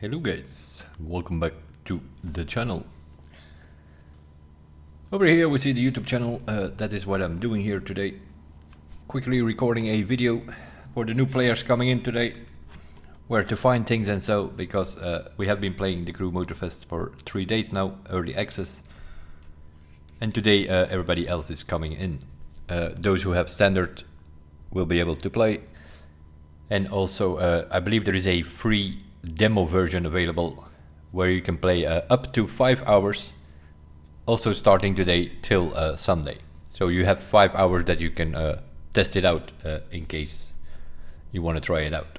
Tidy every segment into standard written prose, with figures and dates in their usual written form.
Hello guys, welcome back to the channel. Over here we see the YouTube channel. That is what I'm doing here today. Quickly recording a video for the new players coming in today, where to find things and so, because we have been playing the Crew Motorfest for 3 days now, early access, and today everybody else is coming in. Those who have standard will be able to play, and also I believe there is a free demo version available where you can play up to 5 hours, also starting today till Sunday. So you have 5 hours that you can test it out in case you want to try it out.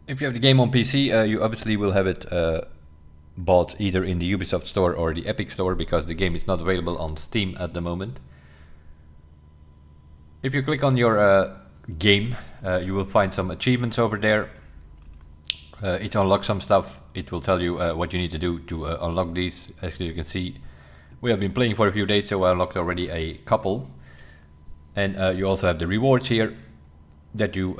If you have the game on PC, you obviously will have it bought either in the Ubisoft store or the Epic store, because the game is not available on Steam at the moment. If you click on your game, you will find some achievements over there. It unlocks some stuff. It will tell you what you need to do to unlock these. As you can see, we have been playing for a few days, so I unlocked already a couple. And you also have the rewards here that you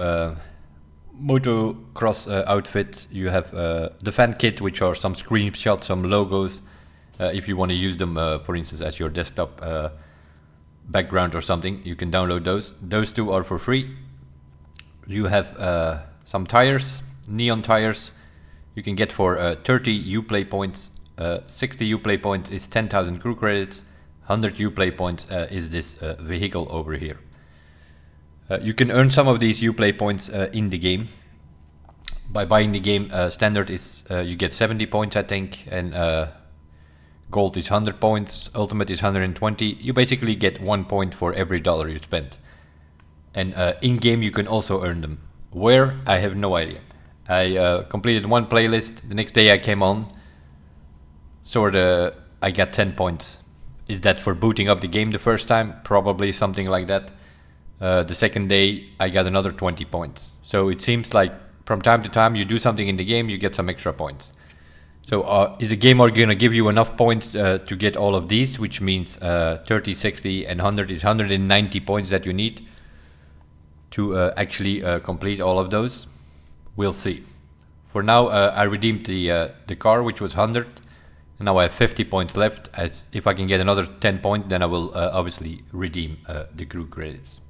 motocross outfit. You have the fan kit, which are some screenshots, some logos. If you want to use them, for instance, as your desktop background or something, you can download those. Those two are for free. You have some tires, neon tires, you can get for 30 Uplay points. 60 Uplay points is 10,000 crew credits. 100 Uplay points is this vehicle over here. You can earn some of these Uplay points in the game by buying the game. Standard is you get 70 points, I think, and gold is 100 points, ultimate is 120. You basically get 1 point for every dollar you spend. And in-game you can also earn them. Where? I have no idea. I completed one playlist, the next day I came on, I got 10 points. Is that for booting up the game the first time? Probably something like that. The second day I got another 20 points. So it seems like from time to time you do something in the game, you get some extra points. So is the game going to give you enough points to get all of these, which means 30, 60 and 100 is 190 points that you need to actually complete all of those? We'll see. For now I redeemed the car, which was 100, and now I have 50 points left. As if I can get another 10 points, then I will obviously redeem the crew credits.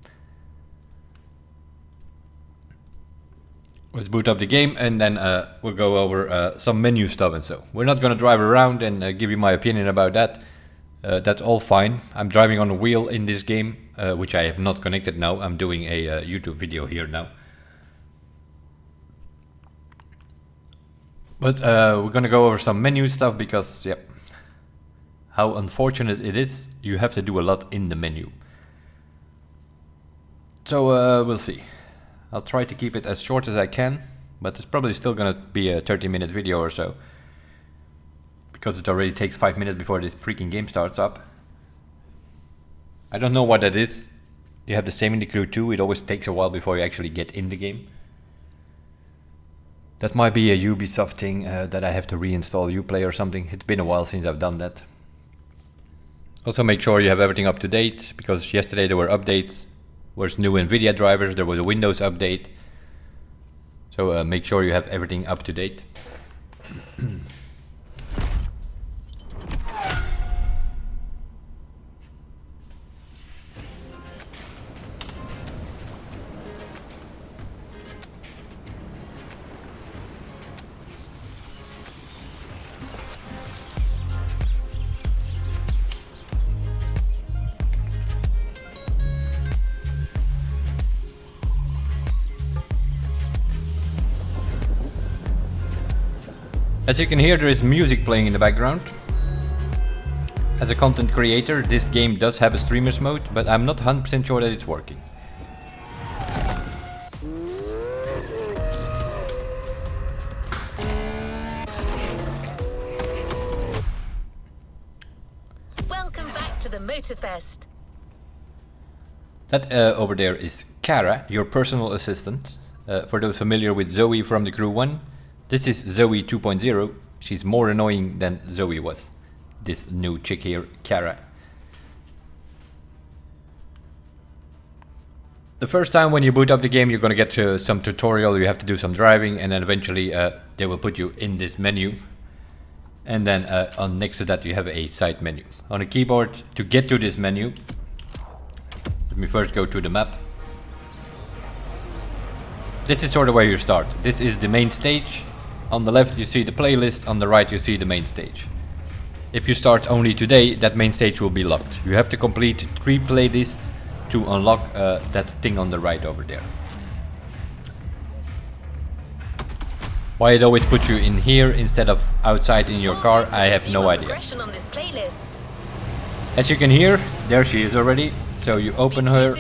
Let's boot up the game, and then we'll go over some menu stuff and so. We're not going to drive around and give you my opinion about that. That's all fine. I'm driving on a wheel in this game, which I have not connected now. I'm doing a YouTube video here now. But we're going to go over some menu stuff because, yeah, how unfortunate it is. You have to do a lot in the menu. So we'll see. I'll try to keep it as short as I can, but it's probably still gonna be a 30-minute video or so, because it already takes 5 minutes before this freaking game starts up. I don't know what that is. You have the same in the Crew 2, it always takes a while before you actually get in the game. That might be a Ubisoft thing, that I have to reinstall Uplay or something. It's been a while since I've done that. Also make sure you have everything up to date, because yesterday there were updates. There's new NVIDIA drivers, there was a Windows update. So make sure you have everything up to date. As you can hear, there is music playing in the background. As a content creator, this game does have a streamer's mode, but I'm not 100% sure that it's working. Welcome back to the Motorfest. That over there is Kara, your personal assistant. For those familiar with Zoe from the Crew 1, this is Zoe 2.0. She's more annoying than Zoe was. This new chick here, Kara. The first time when you boot up the game, you're going to get to some tutorial, you have to do some driving, and then eventually they will put you in this menu. And then on next to that you have a side menu. On the keyboard, to get to this menu, let me first go to the map. This is sort of where you start. This is the main stage. On the left you see the playlist, on the right you see the main stage. If you start only today, that main stage will be locked. You have to complete 3 playlists to unlock that thing on the right over there. Why it always puts you in here instead of outside in your car, I have no idea. On this playlist. As you can hear, there she is already. So you open her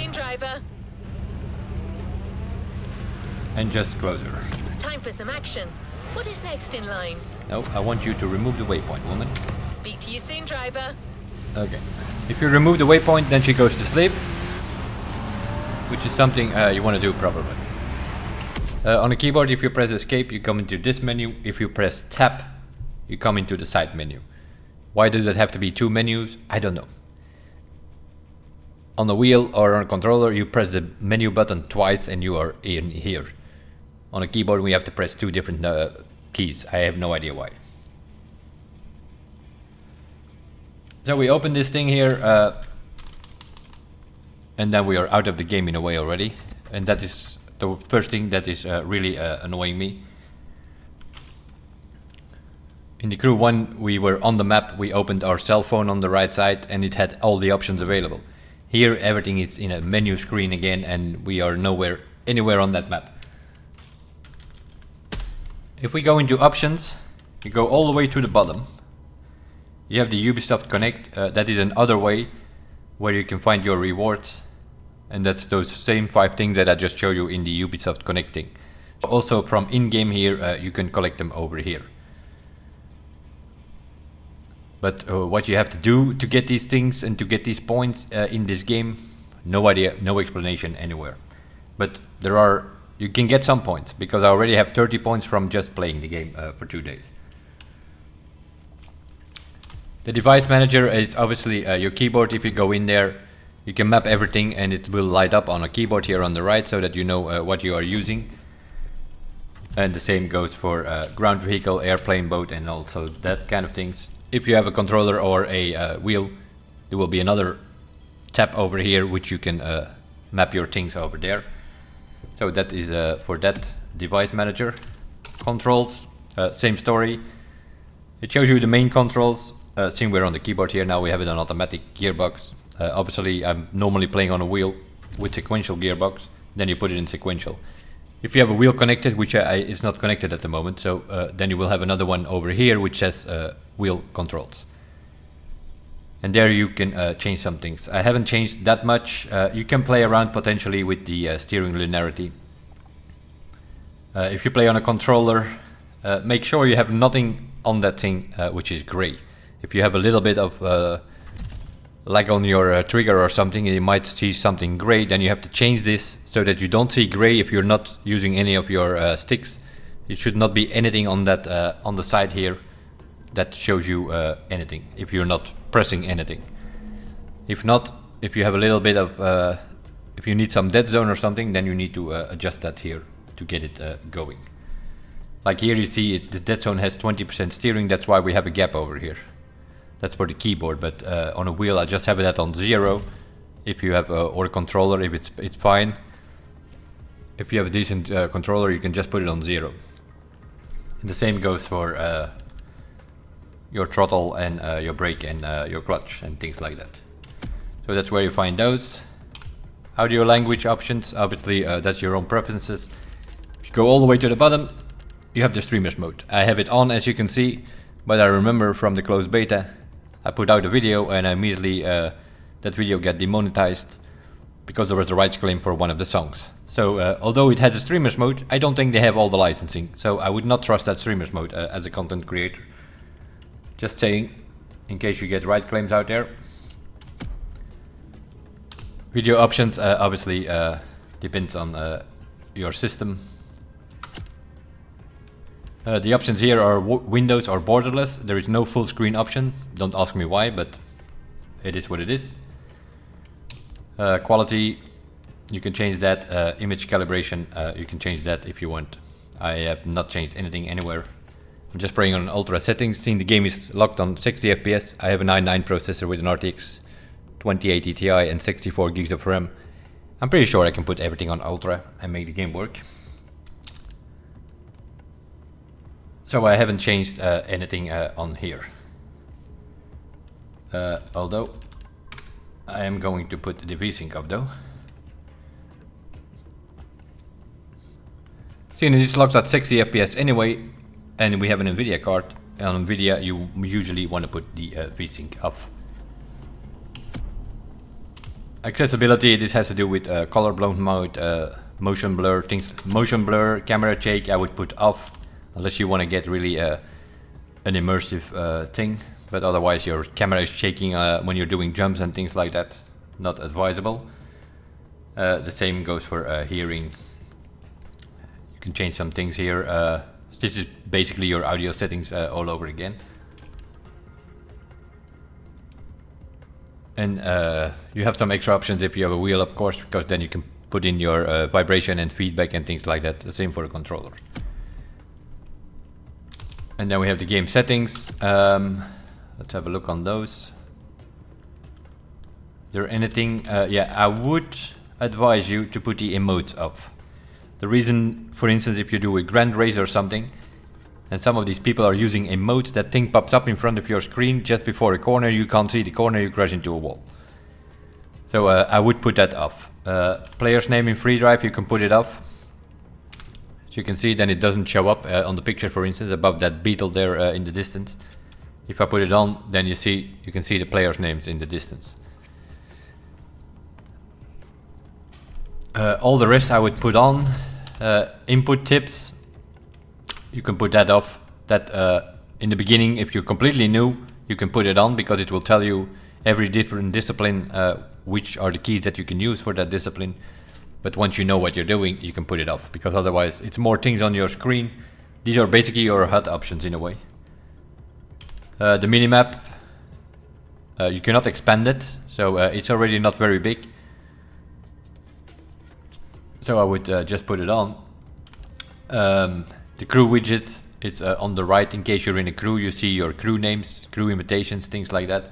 and just close her. Time for some action. What is next in line? No, I want you to remove the waypoint, woman. Speak to you soon, driver. Okay. If you remove the waypoint, then she goes to sleep, which is something you want to do properly. On the keyboard, if you press escape, you come into this menu. If you press tab, you come into the side menu. Why does it have to be 2 menus? I don't know. On the wheel or on a controller, you press the menu button twice and you are in here. On a keyboard, we have to press 2 different keys. I have no idea why. So we open this thing here, and then we are out of the game in a way already. And that is the first thing that is really annoying me. In the crew 1, we were on the map, we opened our cell phone on the right side and it had all the options available. Here everything is in a menu screen again and we are anywhere on that map. If we go into options, you go all the way to the bottom. You have the Ubisoft Connect, that is another way where you can find your rewards. And that's those same 5 things that I just showed you in the Ubisoft Connecting. Also from in-game here, you can collect them over here. But what you have to do to get these things and to get these points in this game, no idea, no explanation anywhere. But you can get some points, because I already have 30 points from just playing the game for 2 days. The device manager is obviously your keyboard. If you go in there, you can map everything and it will light up on a keyboard here on the right so that you know what you are using. And the same goes for ground vehicle, airplane, boat, and also that kind of things. If you have a controller or a wheel, there will be another tab over here which you can map your things over there. So that is for that device manager. Controls, same story. It shows you the main controls. Seeing we're on the keyboard here now, we have it on automatic gearbox. Obviously I'm normally playing on a wheel with sequential gearbox, then you put it in sequential. If you have a wheel connected, which is not connected at the moment, so then you will have another one over here which says wheel controls. And there you can change some things. I haven't changed that much. You can play around potentially with the steering linearity. If you play on a controller, make sure you have nothing on that thing which is gray. If you have a little bit of lag on your trigger or something, you might see something gray, then you have to change this so that you don't see gray if you're not using any of your sticks. It should not be anything on that on the side here that shows you anything if you're not pressing anything. If not, if you have a little bit of if you need some dead zone or something, then you need to adjust that here to get it going. Like here you see the dead zone has 20% steering, that's why we have a gap over here. That's for the keyboard, but on a wheel I just have it on 0. If you have or a controller, if it's fine. If you have a decent controller, you can just put it on 0. And the same goes for your throttle and your brake and your clutch and things like that. So that's where you find those. Audio language options, obviously that's your own preferences. If you go all the way to the bottom, you have the streamers mode. I have it on, as you can see, but I remember from the closed beta, I put out a video and immediately that video got demonetized because there was a rights claim for one of the songs. So although it has a streamers mode, I don't think they have all the licensing. So I would not trust that streamers mode as a content creator. Just saying, in case you get right claims out there. Video options obviously depends on your system. The options here are Windows or borderless. There is no full screen option. Don't ask me why, but it is what it is. Quality, You can change that. Image calibration, you can change that if you want. I have not changed anything anywhere. I'm just playing on ultra settings. Seeing the game is locked on 60 FPS. I have a 9 processor with an RTX 2080 Ti and 64 gigs of RAM. I'm pretty sure I can put everything on ultra and make the game work. So I haven't changed anything on here. Although I am going to put the VSync up though. Seeing it is locked at 60 FPS anyway, and we have an Nvidia card. On Nvidia you usually want to put the VSync off. Accessibility, this has to do with color blown mode, motion blur, things. Motion blur, camera shake I would put off, unless you want to get really an immersive thing. But otherwise your camera is shaking when you're doing jumps and things like that. Not advisable. The same goes for hearing. You can change some things here. This is basically your audio settings all over again. And you have some extra options if you have a wheel, of course, because then you can put in your vibration and feedback and things like that. The same for the controller. And then we have the game settings. Let's have a look on those. Is there anything? Yeah, I would advise you to put the emotes off. The reason, for instance, if you do a grand race or something, and some of these people are using emotes, that thing pops up in front of your screen just before a corner, you can't see the corner, you crash into a wall. So I would put that off. Player's name in free drive, you can put it off. As you can see, then it doesn't show up on the picture, for instance, above that beetle there in the distance. If I put it on, then you can see the players' names in the distance. All the rest I would put on. Input tips, you can put that off. That in the beginning, if you're completely new, you can put it on because it will tell you every different discipline which are the keys that you can use for that discipline. But once you know what you're doing, you can put it off because otherwise it's more things on your screen. These are basically your HUD options in a way. The minimap, you cannot expand it, so it's already not very big. So I would just put it on. The crew widget is on the right. In case you're in a crew, you see your crew names, crew invitations, things like that.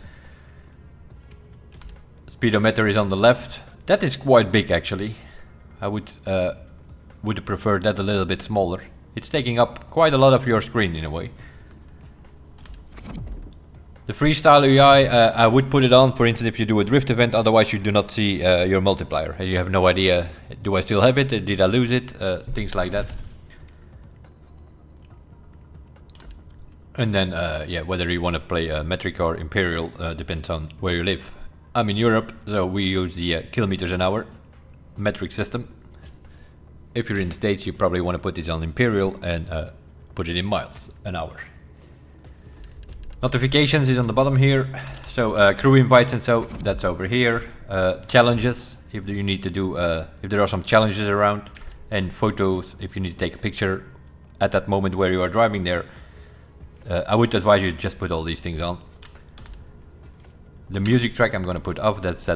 Speedometer is on the left. That is quite big actually. I would prefer that a little bit smaller. It's taking up quite a lot of your screen in a way. The freestyle UI, I would put it on, for instance, if you do a drift event, otherwise you do not see your multiplier. You have no idea, do I still have it, did I lose it, things like that. And then, yeah, whether you want to play metric or imperial depends on where you live. I'm in Europe, so we use the kilometers an hour metric system. If you're in the States, you probably want to put this on imperial and put it in miles an hour. Notifications is on the bottom here, so crew invites and so that's over here. Challenges, if you need to do, if there are some challenges around, and photos, if you need to take a picture at that moment where you are driving there. I would advise you to just put all these things on. The music track I'm going to put off. That's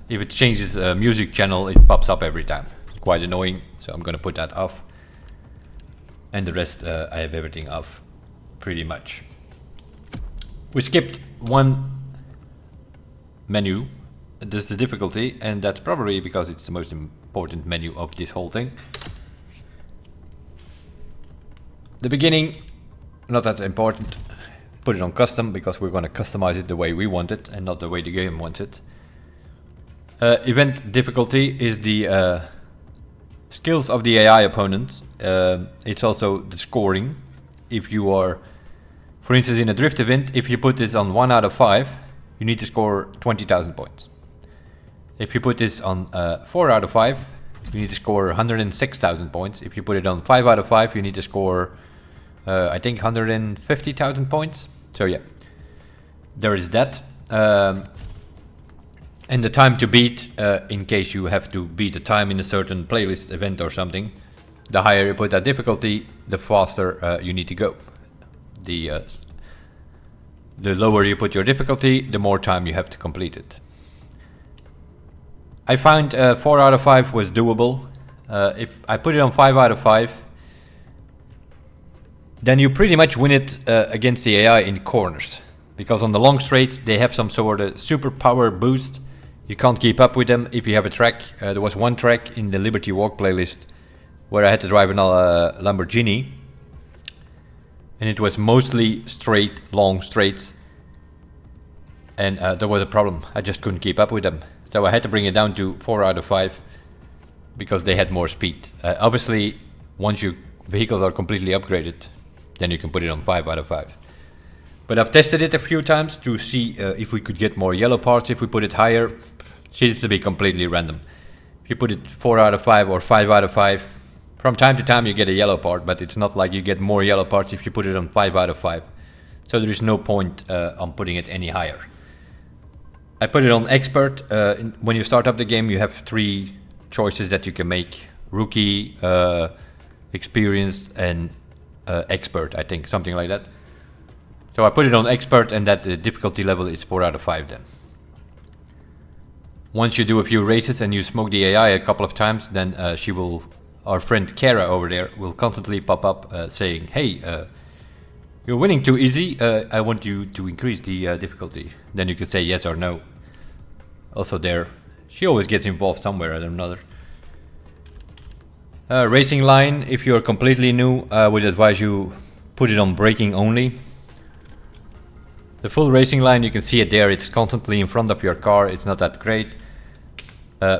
if it changes music channel, it pops up every time. It's quite annoying, so I'm going to put that off. And the rest, I have everything off, pretty much. We skipped one menu. This is the difficulty, and that's probably because it's the most important menu of this whole thing. The beginning, not that important. Put it on custom because we're going to customize it the way we want it and not the way the game wants it. Event difficulty is the skills of the AI opponents. It's also the scoring. If you are, for instance, in a drift event, if you put this on 1 out of 5, you need to score 20,000 points. If you put this on 4 out of 5, you need to score 106,000 points. If you put it on 5 out of 5, you need to score, I think, 150,000 points. So yeah, there is that. And the time to beat, in case you have to beat a time in a certain playlist event or something, the higher you put that difficulty, the faster you need to go. The lower you put your difficulty, the more time you have to complete it. I found 4 out of 5 was doable. If I put it on 5 out of 5, then you pretty much win it against the AI in corners. Because on the long straights, they have some sort of super power boost. You can't keep up with them if you have a track. There was one track in the Liberty Walk playlist where I had to drive an Lamborghini. And it was mostly straight, long straights. And there was a problem. I just couldn't keep up with them. So I had to bring it down to 4 out of 5 because they had more speed. Obviously, once your vehicles are completely upgraded, then you can put it on 5 out of 5. But I've tested it a few times to see if we could get more yellow parts if we put it higher. It seems to be completely random. If you put it 4 out of 5 or 5 out of 5, from time to time you get a yellow part, but it's not like you get more yellow parts if you put it on 5 out of 5. So there is no point on putting it any higher. I put it on expert. When you start up the game, you have 3 choices that you can make: rookie, experienced, and expert, I think, something like that. So I put it on expert, and that the difficulty level is 4 out of 5 then. Once you do a few races and you smoke the AI a couple of times, then our friend Kara over there will constantly pop up saying, hey, you're winning too easy, I want you to increase the difficulty. Then you can say yes or no. Also there, she always gets involved somewhere or another. Racing line, if you're completely new, I would advise you put it on braking only. The full racing line, you can see it there, it's constantly in front of your car, it's not that great.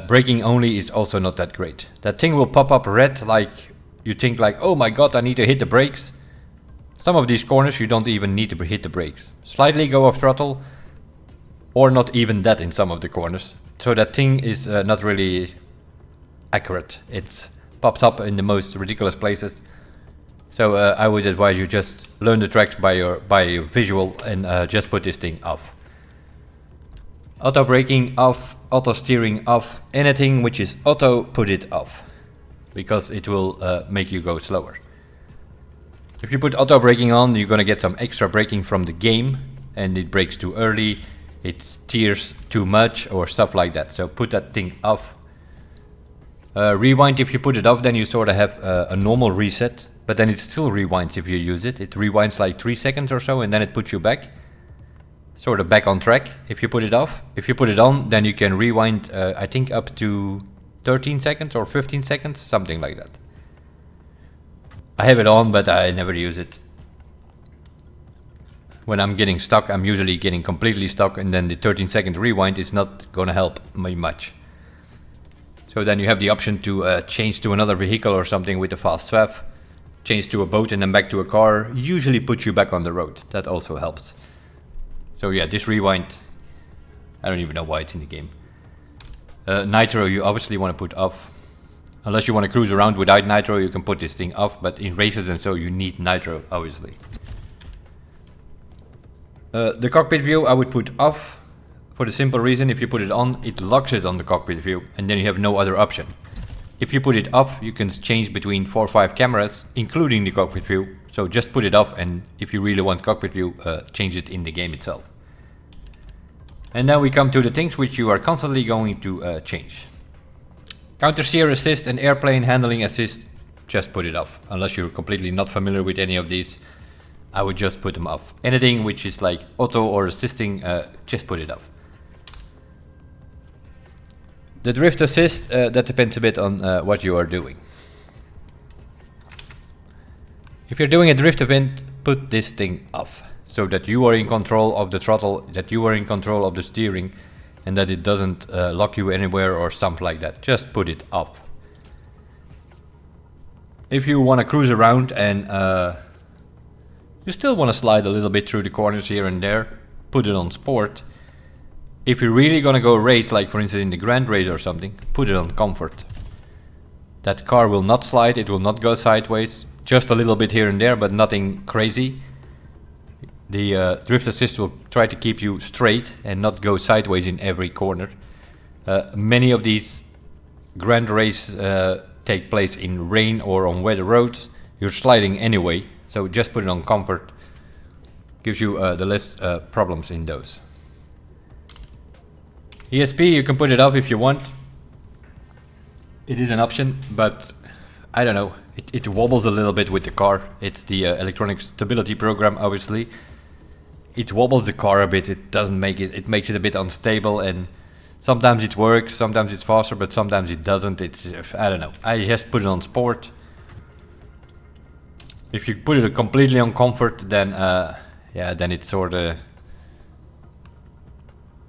Braking only is also not that great. That thing will pop up red, like you think like, oh my god, I need to hit the brakes. Some of these corners you don't even need to hit the brakes. Slightly go off throttle, or not even that in some of the corners. So that thing is not really accurate. It pops up in the most ridiculous places. So I would advise you just learn the tracks by your visual and just put this thing off. Auto braking off, auto steering off, anything which is auto, put it off. Because it will make you go slower. If you put auto braking on, you're gonna get some extra braking from the game, and it brakes too early, it steers too much or stuff like that. So put that thing off. Rewind, if you put it off, then you sort of have a normal reset, but then it still rewinds if you use it. It rewinds like 3 seconds or so, and then it puts you back, sort of back on track if you put it off. If you put it on, then you can rewind, I think up to 13 seconds or 15 seconds, something like that. I have it on, but I never use it. When I'm getting stuck, I'm usually getting completely stuck, and then the 13-second rewind is not gonna help me much. So then you have the option to change to another vehicle or something with a fast swav. Change to a boat and then back to a car. Usually puts you back on the road. That also helps. So yeah, this rewind, I don't even know why it's in the game. Nitro you obviously want to put off. Unless you want to cruise around without nitro, you can put this thing off, but in races and so you need nitro, obviously. The cockpit view I would put off, for the simple reason if you put it on, it locks it on the cockpit view, and then you have no other option. If you put it off, you can change between 4 or 5 cameras, including the cockpit view, so just put it off, and if you really want cockpit view, change it in the game itself. And then we come to the things which you are constantly going to change. Counter steer assist and airplane handling assist, just put it off. Unless you're completely not familiar with any of these, I would just put them off. Anything which is like auto or assisting, just put it off. The drift assist, that depends a bit on what you are doing. If you're doing a drift event, put this thing off. So that you are in control of the throttle, that you are in control of the steering, and that it doesn't lock you anywhere or something like that. Just put it off. If you want to cruise around and you still want to slide a little bit through the corners here and there, put it on sport. If you're really gonna go race, like for instance in the Grand Race or something, put it on comfort. That car will not slide, it will not go sideways, just a little bit here and there, but nothing crazy. The drift assist will try to keep you straight and not go sideways in every corner. Many of these Grand Race take place in rain or on wet roads. You're sliding anyway, so just put it on comfort. Gives you the less problems in those. ESP, you can put it off if you want. It is an option, but I don't know. It wobbles a little bit with the car. It's the electronic stability program, obviously. It wobbles the car a bit. It doesn't make it. It makes it a bit unstable, and sometimes it works, sometimes it's faster, but sometimes it doesn't. It's I don't know. I just put it on sport. If you put it completely on comfort, then yeah, then it's sort of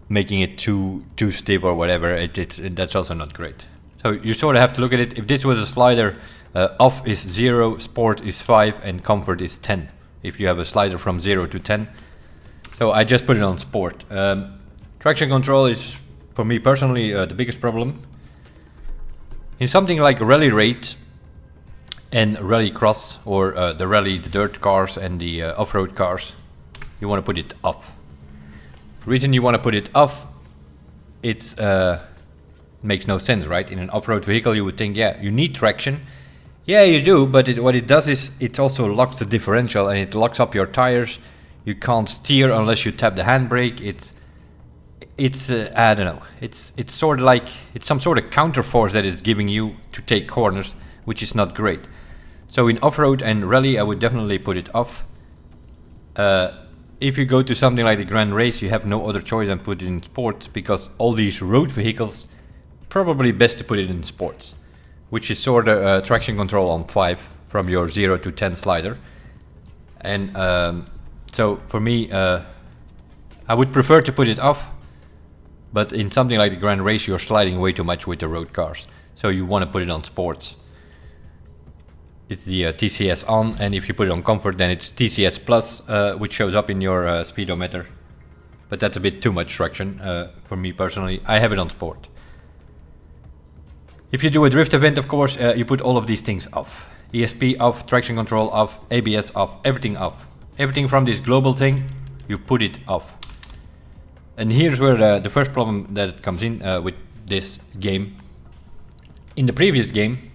making it too stiff or whatever. That's also not great. So you sort of have to look at it. If this was a slider, off is 0, sport is 5, and comfort is 10. If you have a slider from 0 to 10. So I just put it on sport. Traction control is, for me personally, the biggest problem. In something like rally raid and rally cross, or the dirt cars and the off-road cars, you want to put it off. The reason you want to put it off, it's makes no sense, right? In an off-road vehicle, you would think, yeah, you need traction. Yeah, you do, but what it does is it also locks the differential and it locks up your tires. You can't steer unless you tap the handbrake. It's I don't know. It's sort of like it's some sort of counter force that is giving you to take corners, which is not great. So in off-road and rally, I would definitely put it off. If you go to something like the Grand Race, you have no other choice than put it in sports, because all these road vehicles, probably best to put it in sports, which is sort of traction control on 5 from your 0 to 10 slider. And so for me, I would prefer to put it off, but in something like the Grand Race, you're sliding way too much with the road cars, so you want to put it on sports. It's the TCS on, and if you put it on comfort, then it's TCS plus, which shows up in your speedometer. But that's a bit too much traction for me personally. I have it on sport. If you do a drift event, of course, you put all of these things off. ESP off, traction control off, ABS off, everything off. Everything from this global thing, you put it off. And here's where the first problem that comes in with this game. In the previous game,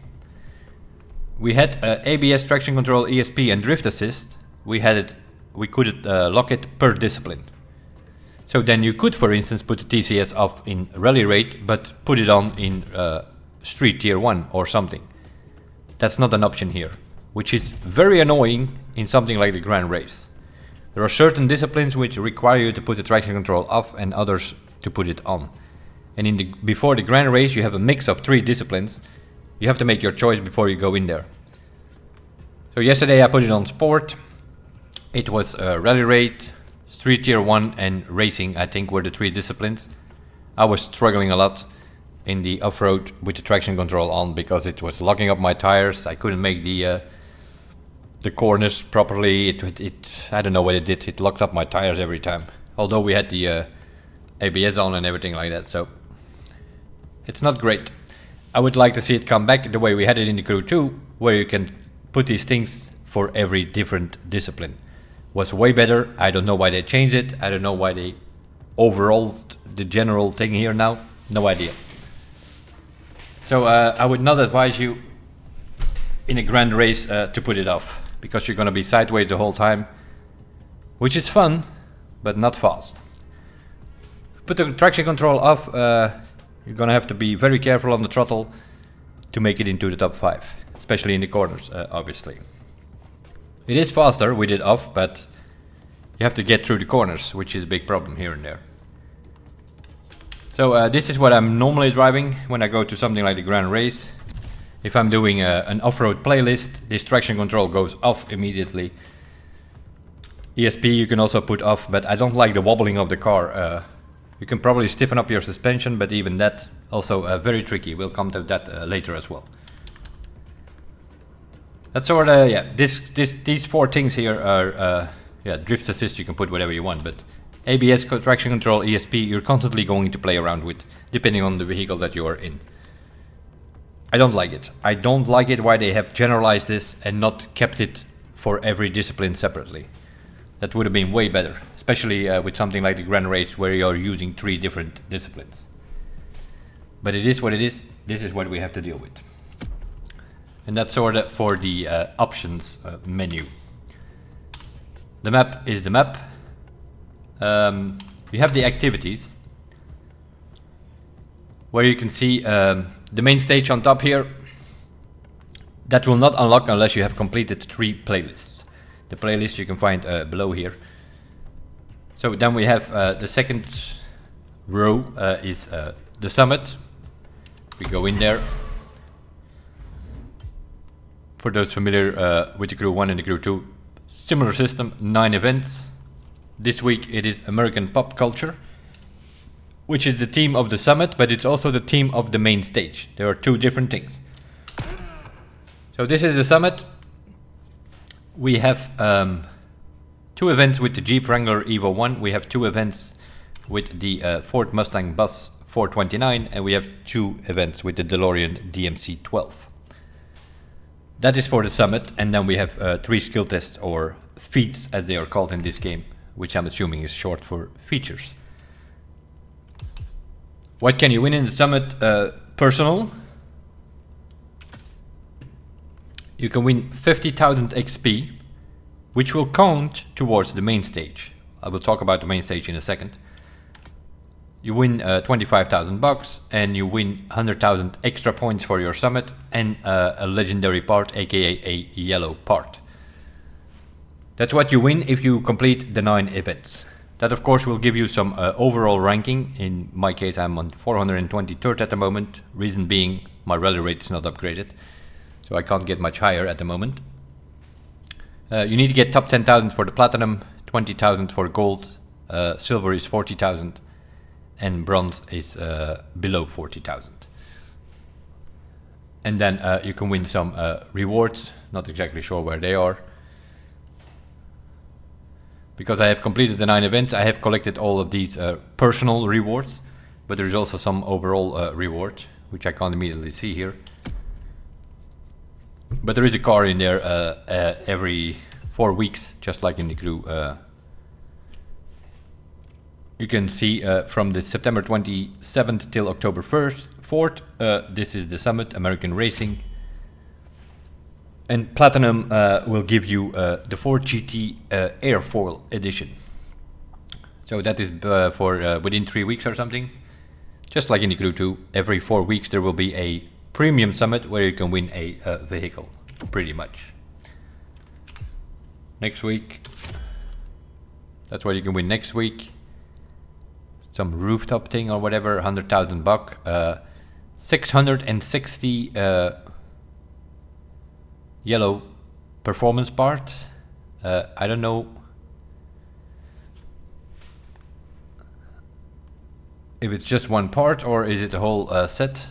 we had ABS, traction control, ESP, and drift assist. We could lock it per discipline. So then you could, for instance, put the TCS off in rally raid, but put it on in street tier 1 or something. That's not an option here, which is very annoying in something like the Grand Race. There are certain disciplines which require you to put the traction control off and others to put it on. And before the Grand Race, you have a mix of 3 disciplines. You have to make your choice before you go in there. So yesterday I put it on sport. It was rally raid, street tier 1 and racing, I think, were the 3 disciplines. I was struggling a lot in the off-road with the traction control on because it was locking up my tires. I couldn't make the corners properly. I don't know what it did. It locked up my tires every time. Although we had the ABS on and everything like that, so it's not great. I would like to see it come back the way we had it in the Crew 2, where you can put these things for every different discipline. Was way better. I don't know why they changed it. I don't know why they overhauled the general thing here now. No idea. So I would not advise you in a Grand Race to put it off, because you're going to be sideways the whole time, which is fun, but not fast. Put the traction control off. You're going to have to be very careful on the throttle to make it into the top 5, especially in the corners, obviously. It is faster with it off, but you have to get through the corners, which is a big problem here and there. So this is what I'm normally driving when I go to something like the Grand Race. If I'm doing an off-road playlist, this traction control goes off immediately. ESP you can also put off, but I don't like the wobbling of the car. You can probably stiffen up your suspension, but even that also very tricky. We'll come to that later as well. That's sort of, yeah, these 4 things here are, yeah, drift assist you can put whatever you want, but ABS, traction control, ESP, you're constantly going to play around with, depending on the vehicle that you are in. I don't like it. I don't like it why they have generalized this and not kept it for every discipline separately. That would have been way better, especially with something like the Grand Race where you're using 3 different disciplines. But it is what it is. This is what we have to deal with. And that's sort of for the options menu. The map is the map. You have the activities, where you can see The main stage on top here, that will not unlock unless you have completed 3 playlists. The playlist you can find below here. So then we have the second row is the summit. We go in there. For those familiar with the Crew 1 and the Crew 2, similar system, 9 events. This week it is American Pop Culture, which is the theme of the summit, but it's also the theme of the main stage. There are 2 different things. So this is the summit. We have 2 events with the Jeep Wrangler Evo 1. We have 2 events with the Ford Mustang Bus 429, and we have 2 events with the DeLorean DMC 12. That is for the summit, and then we have 3 skill tests, or feats as they are called in this game, which I'm assuming is short for features. What can you win in the summit? Personal. You can win 50,000 XP, which will count towards the main stage. I will talk about the main stage in a second. You win 25,000 bucks, and you win 100,000 extra points for your summit, and a legendary part, aka a yellow part. That's what you win if you complete the 9 events. That of course will give you some overall ranking. In my case I'm on 423rd at the moment, reason being my rally rate is not upgraded, so I can't get much higher at the moment. You need to get top 10,000 for the platinum, 20,000 for gold, silver is 40,000, and bronze is below 40,000. And then you can win some rewards, not exactly sure where they are. Because I have completed the 9 events, I have collected all of these personal rewards, but there is also some overall reward, which I can't immediately see here. But there is a car in there every 4 weeks, just like in the Crew. You can see from the September 27th till October 4th, this is the summit, American Racing. And Platinum will give you the Ford GT Airfoil Edition. So that is for within 3 weeks or something. Just like in the Crew 2, every 4 weeks there will be a premium summit where you can win a vehicle, pretty much. Next week, that's what you can win next week. Some rooftop thing or whatever, 100,000 buck, 660 yellow performance part. I don't know if it's just one part or is it a whole set.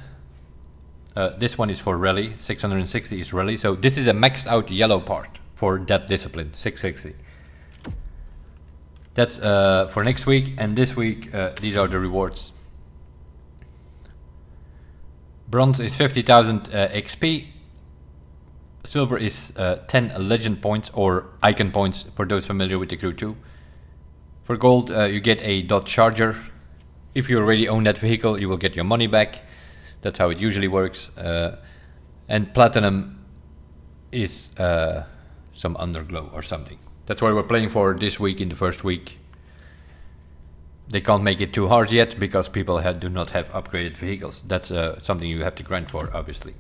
This one is for rally, 660 is rally, so this is a maxed out yellow part for that discipline, 660. That's for next week, and this week these are the rewards. Bronze is 50,000 XP. Silver is 10 legend points or icon points for those familiar with the Crew 2. For gold you get a Dodge Charger. If you already own that vehicle you will get your money back. That's how it usually works. And platinum is some underglow or something. That's what we're playing for this week in the first week. They can't make it too hard yet because people do not have upgraded vehicles. That's something you have to grind for, obviously.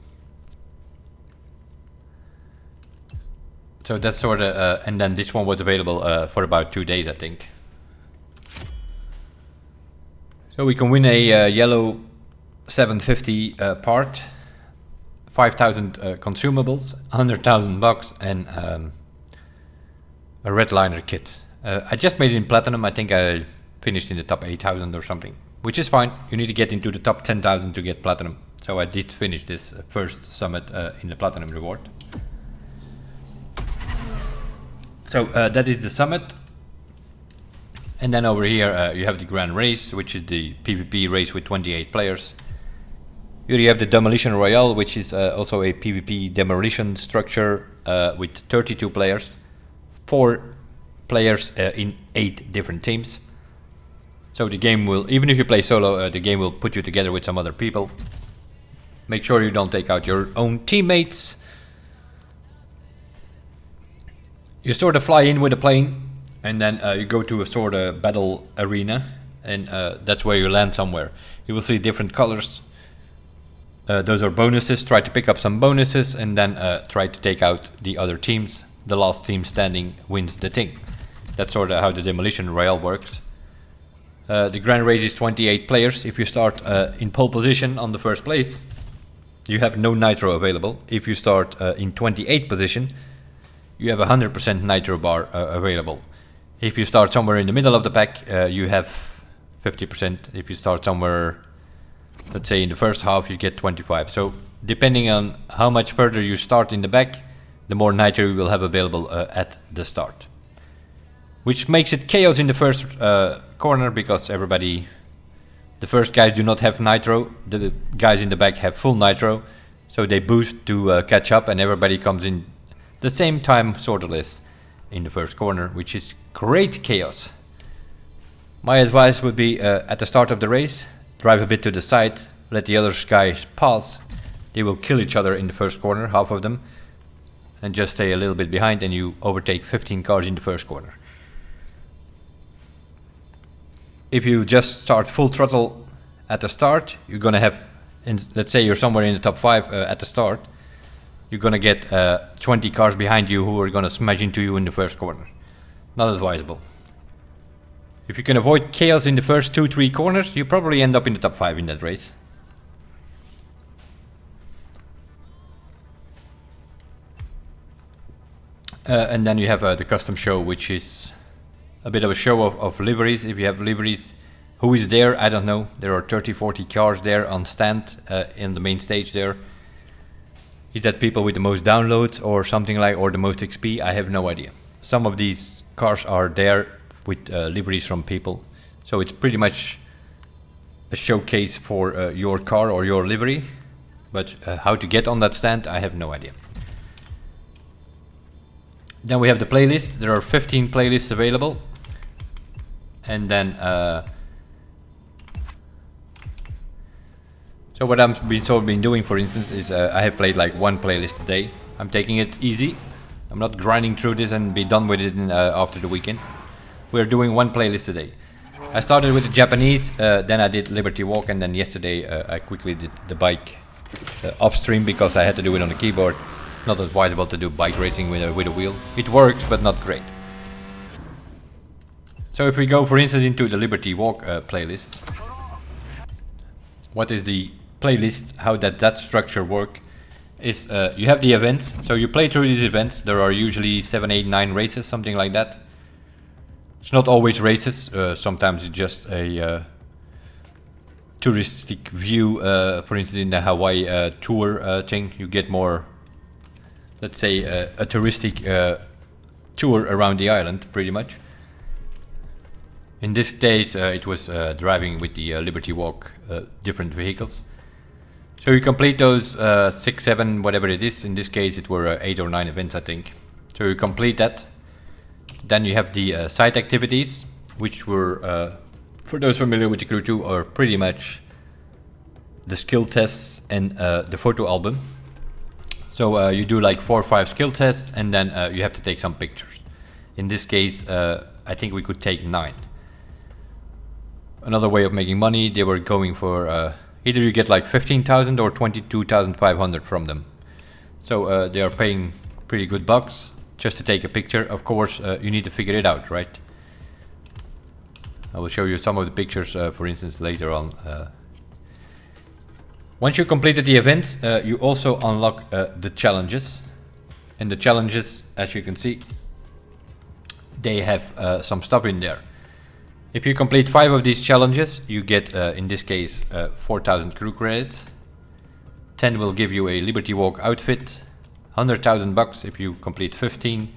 So that's sort of, and then this one was available for about 2 days, I think. So we can win a yellow 750 part, 5,000 consumables, 100,000 bucks, and a red liner kit. I just made it in platinum. I think I finished in the top 8,000 or something, which is fine. You need to get into the top 10,000 to get platinum. So I did finish this first summit in the platinum reward. So that is the summit. And then over here you have the Grand Race, which is the PvP race with 28 players. Here you have the Demolition Royale, which is also a PvP demolition structure with 32 players. 4 players in 8 different teams. So the game will, even if you play solo, the game will put you together with some other people. Make sure you don't take out your own teammates. You sort of fly in with a plane, and then you go to a sort of battle arena, and that's where you land somewhere. You will see different colors. Those are bonuses. Try to pick up some bonuses and then try to take out the other teams. The last team standing wins the thing. That's sort of how the Demolition Royale works. The Grand Race is 28 players. If you start in pole position on the first place, you have no nitro available. If you start in 28th position, you have 100% nitro bar available. If you start somewhere in the middle of the pack, you have 50%. If you start somewhere, let's say in the first half, you get 25. So depending on how much further you start in the back, the more nitro you will have available at the start. Which makes it chaos in the first corner, because the first guys do not have nitro, the guys in the back have full nitro, so they boost to catch up, and everybody comes in the same time, sort of less, in the first corner, which is great chaos. My advice would be at the start of the race, drive a bit to the side, let the other guys pass. They will kill each other in the first corner, half of them, and just stay a little bit behind, and you overtake 15 cars in the first corner. If you just start full throttle at the start, you're gonna have, let's say you're somewhere in the top 5 at the start, you're gonna get 20 cars behind you who are gonna smash into you in the first corner. Not advisable. If you can avoid chaos in the first 2-3 corners, you probably end up in the top 5 in that race. And then you have the custom show, which is a bit of a show of liveries. If you have liveries, who is there? I don't know. There are 30-40 cars there on stand in the main stage there. Is that people with the most downloads or something like, or the most XP? I have no idea. Some of these cars are there with liveries from people. So it's pretty much a showcase for your car or your livery. But how to get on that stand, I have no idea. Then we have the playlist. There are 15 playlists available. And then so what I've been doing, for instance, is I have played like one playlist a day. I'm taking it easy. I'm not grinding through this and be done with it after the weekend. We're doing one playlist a day. I started with the Japanese, then I did Liberty Walk, and then yesterday I quickly did the bike upstream because I had to do it on the keyboard. Not advisable to do bike racing with a wheel. It works, but not great. So if we go, for instance, into the Liberty Walk playlist, what is the playlist? How that structure work is you have the events. So you play through these events. There are usually 7, 8, 9 races, something like that. It's not always races. Sometimes it's just a touristic view. For instance, in the Hawaii tour thing, you get more, let's say, a touristic tour around the island, pretty much. In this case, it was driving with the Liberty Walk different vehicles. So you complete those 6, 7, whatever it is. In this case, it were 8 or 9 events, I think. So you complete that. Then you have the side activities, which were, for those familiar with the Crew 2, are pretty much the skill tests and the photo album. So you do like 4 or 5 skill tests, and then you have to take some pictures. In this case, I think we could take 9. Another way of making money, they were going for either you get like 15,000 or 22,500 from them. So they are paying pretty good bucks just to take a picture. Of course, you need to figure it out, right? I will show you some of the pictures, for instance, later on. Once you completed the events, you also unlock the challenges. And the challenges, as you can see, they have some stuff in there. If you complete 5 of these challenges, you get, in this case, 4,000 crew credits. 10 will give you a Liberty Walk outfit. 100,000 bucks if you complete 15.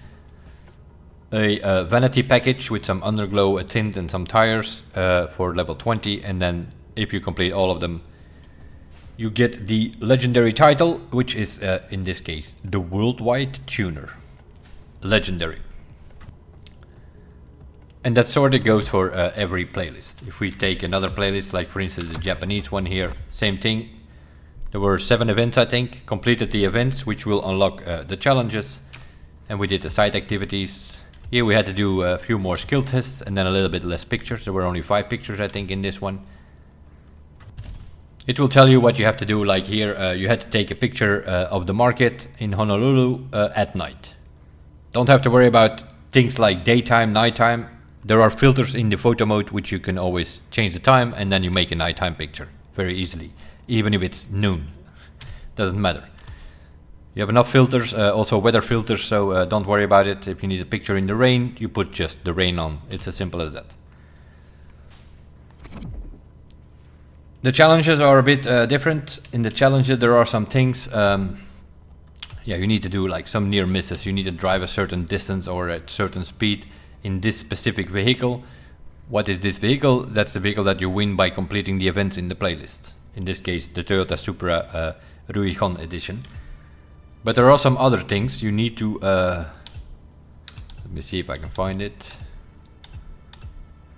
A vanity package with some underglow, a tint, and some tires for level 20. And then, if you complete all of them, you get the legendary title, which is, in this case, the Worldwide Tuner. Legendary. And that sort of goes for every playlist. If we take another playlist, like for instance the Japanese one here, same thing. There were 7 events, I think. Completed the events, which will unlock the challenges. And we did the side activities. Here we had to do a few more skill tests and then a little bit less pictures. There were only 5 pictures, I think, in this one. it will tell you what you have to do. Like here, you had to take a picture of the market in Honolulu at night. Don't have to worry about things like daytime, nighttime. There are filters in the photo mode which you can always change the time, and then you make a nighttime picture very easily, even if it's noon. Doesn't matter. You have enough filters, also weather filters, so don't worry about it. If you need a picture in the rain, you put just the rain on. It's as simple as that. The challenges are a bit different. In the challenges there are some things, yeah, you need to do like some near misses. You need to drive a certain distance or at certain speed in this specific vehicle. What is this vehicle? That's the vehicle that you win by completing the events in the playlist. In this case, the Toyota Supra Ruijon edition. But there are some other things you need to, let me see if I can find it.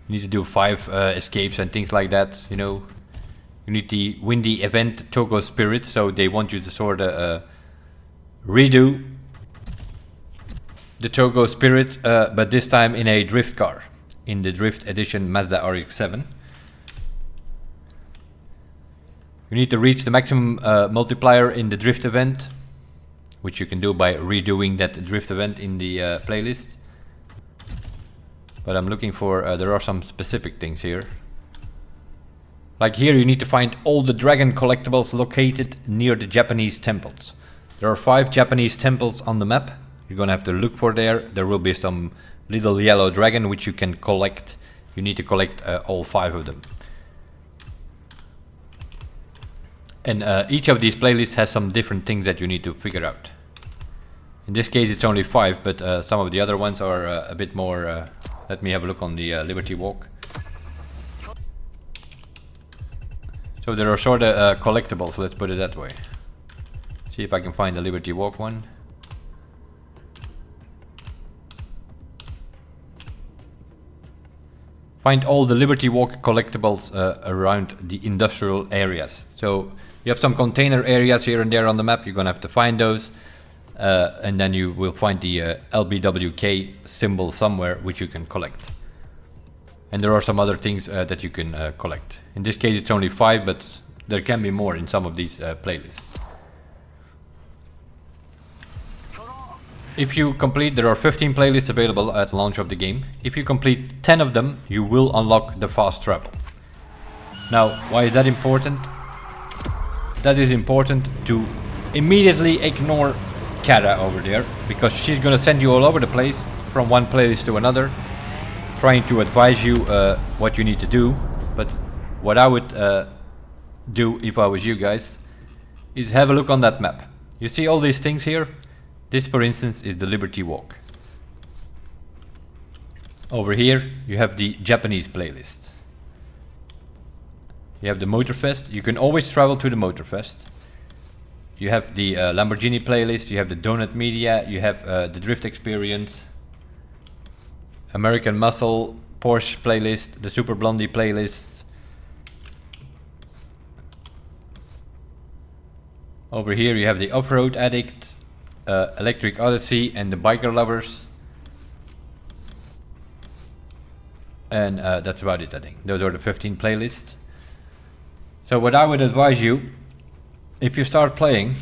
You need to do 5 escapes and things like that, you know. You need to win the event Togo Spirit, so they want you to sort of redo the Togo Spirit, but this time in a drift car, in the Drift Edition Mazda RX-7. You need to reach the maximum multiplier in the drift event, which you can do by redoing that drift event in the playlist. But I'm looking for, there are some specific things here. Like here you need to find all the dragon collectibles located near the Japanese temples. There are 5 Japanese temples on the map. You're gonna have to look for there. There will be some little yellow dragon which you can collect. You need to collect all 5 of them. And each of these playlists has some different things that you need to figure out. In this case it's only 5, but some of the other ones are a bit more... let me have a look on the Liberty Walk. So there are sort of collectibles, let's put it that way. See if I can find the Liberty Walk one. Find all the Liberty Walk collectibles around the industrial areas. So you have some container areas here and there on the map, you're gonna have to find those. And then you will find the LBWK symbol somewhere which you can collect. And there are some other things that you can collect. In this case it's only 5, but there can be more in some of these playlists. If you complete, there are 15 playlists available at launch of the game. If you complete 10 of them, you will unlock the fast travel. Now, why is that important? That is important to immediately ignore Kara over there, because she's gonna send you all over the place from one playlist to another, trying to advise you what you need to do. But what I would do if I was you guys is have a look on that map. You see all these things here? This, for instance, is the Liberty Walk. Over here you have the Japanese playlist. You have the Motorfest. You can always travel to the Motorfest. You have the Lamborghini playlist, you have the Donut Media, you have the Drift Experience, American Muscle, Porsche playlist, the Super Blondie playlists. Over here you have the Off-Road Addict, Electric Odyssey and the Biker Lovers. And that's about it, I think. Those are the 15 playlists. So what I would advise you, if you start playing,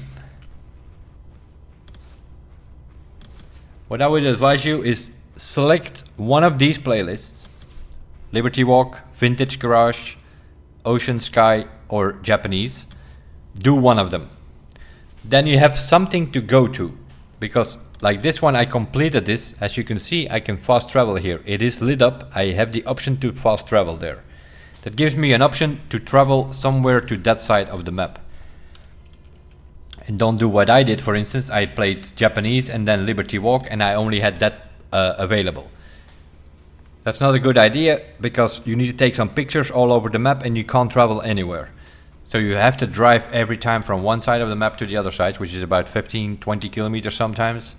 what I would advise you is select one of these playlists. Liberty Walk, Vintage Garage, Ocean Sky or Japanese. Do one of them. Then you have something to go to. Because like this one, I completed this. As you can see, I can fast travel here. It is lit up. I have the option to fast travel there. That gives me an option to travel somewhere to that side of the map. And don't do what I did, for instance. I played Japanese and then Liberty Walk and I only had that available. That's not a good idea, because you need to take some pictures all over the map and you can't travel anywhere. So you have to drive every time from one side of the map to the other side, which is about 15-20 kilometers sometimes.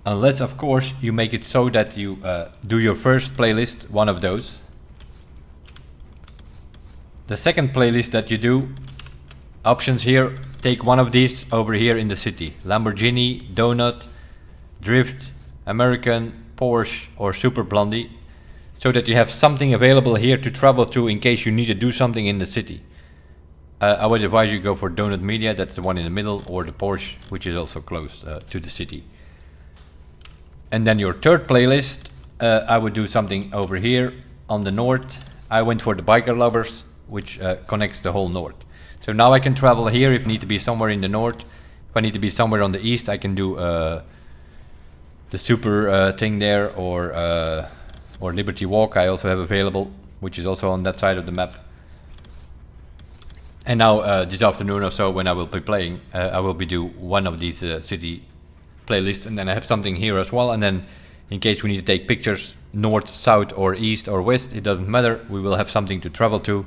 Unless, of course, you make it so that you do your first playlist, one of those. The second playlist that you do, options here, take one of these over here in the city. Lamborghini, Donut, Drift, American, Porsche or Super Blondie. So that you have something available here to travel to in case you need to do something in the city. I would advise you go for Donut Media, that's the one in the middle, or the Porsche, which is also close to the city. And then your third playlist, I would do something over here on the north. I went for the Biker Lovers, which connects the whole north. So now I can travel here if I need to be somewhere in the north. If I need to be somewhere on the east, I can do the super thing there, or Liberty Walk I also have available, which is also on that side of the map. And now this afternoon or so, when I will be playing, I will be do one of these city playlists, and then I have something here as well. And then in case we need to take pictures north, south, or east or west, it doesn't matter. We will have something to travel to,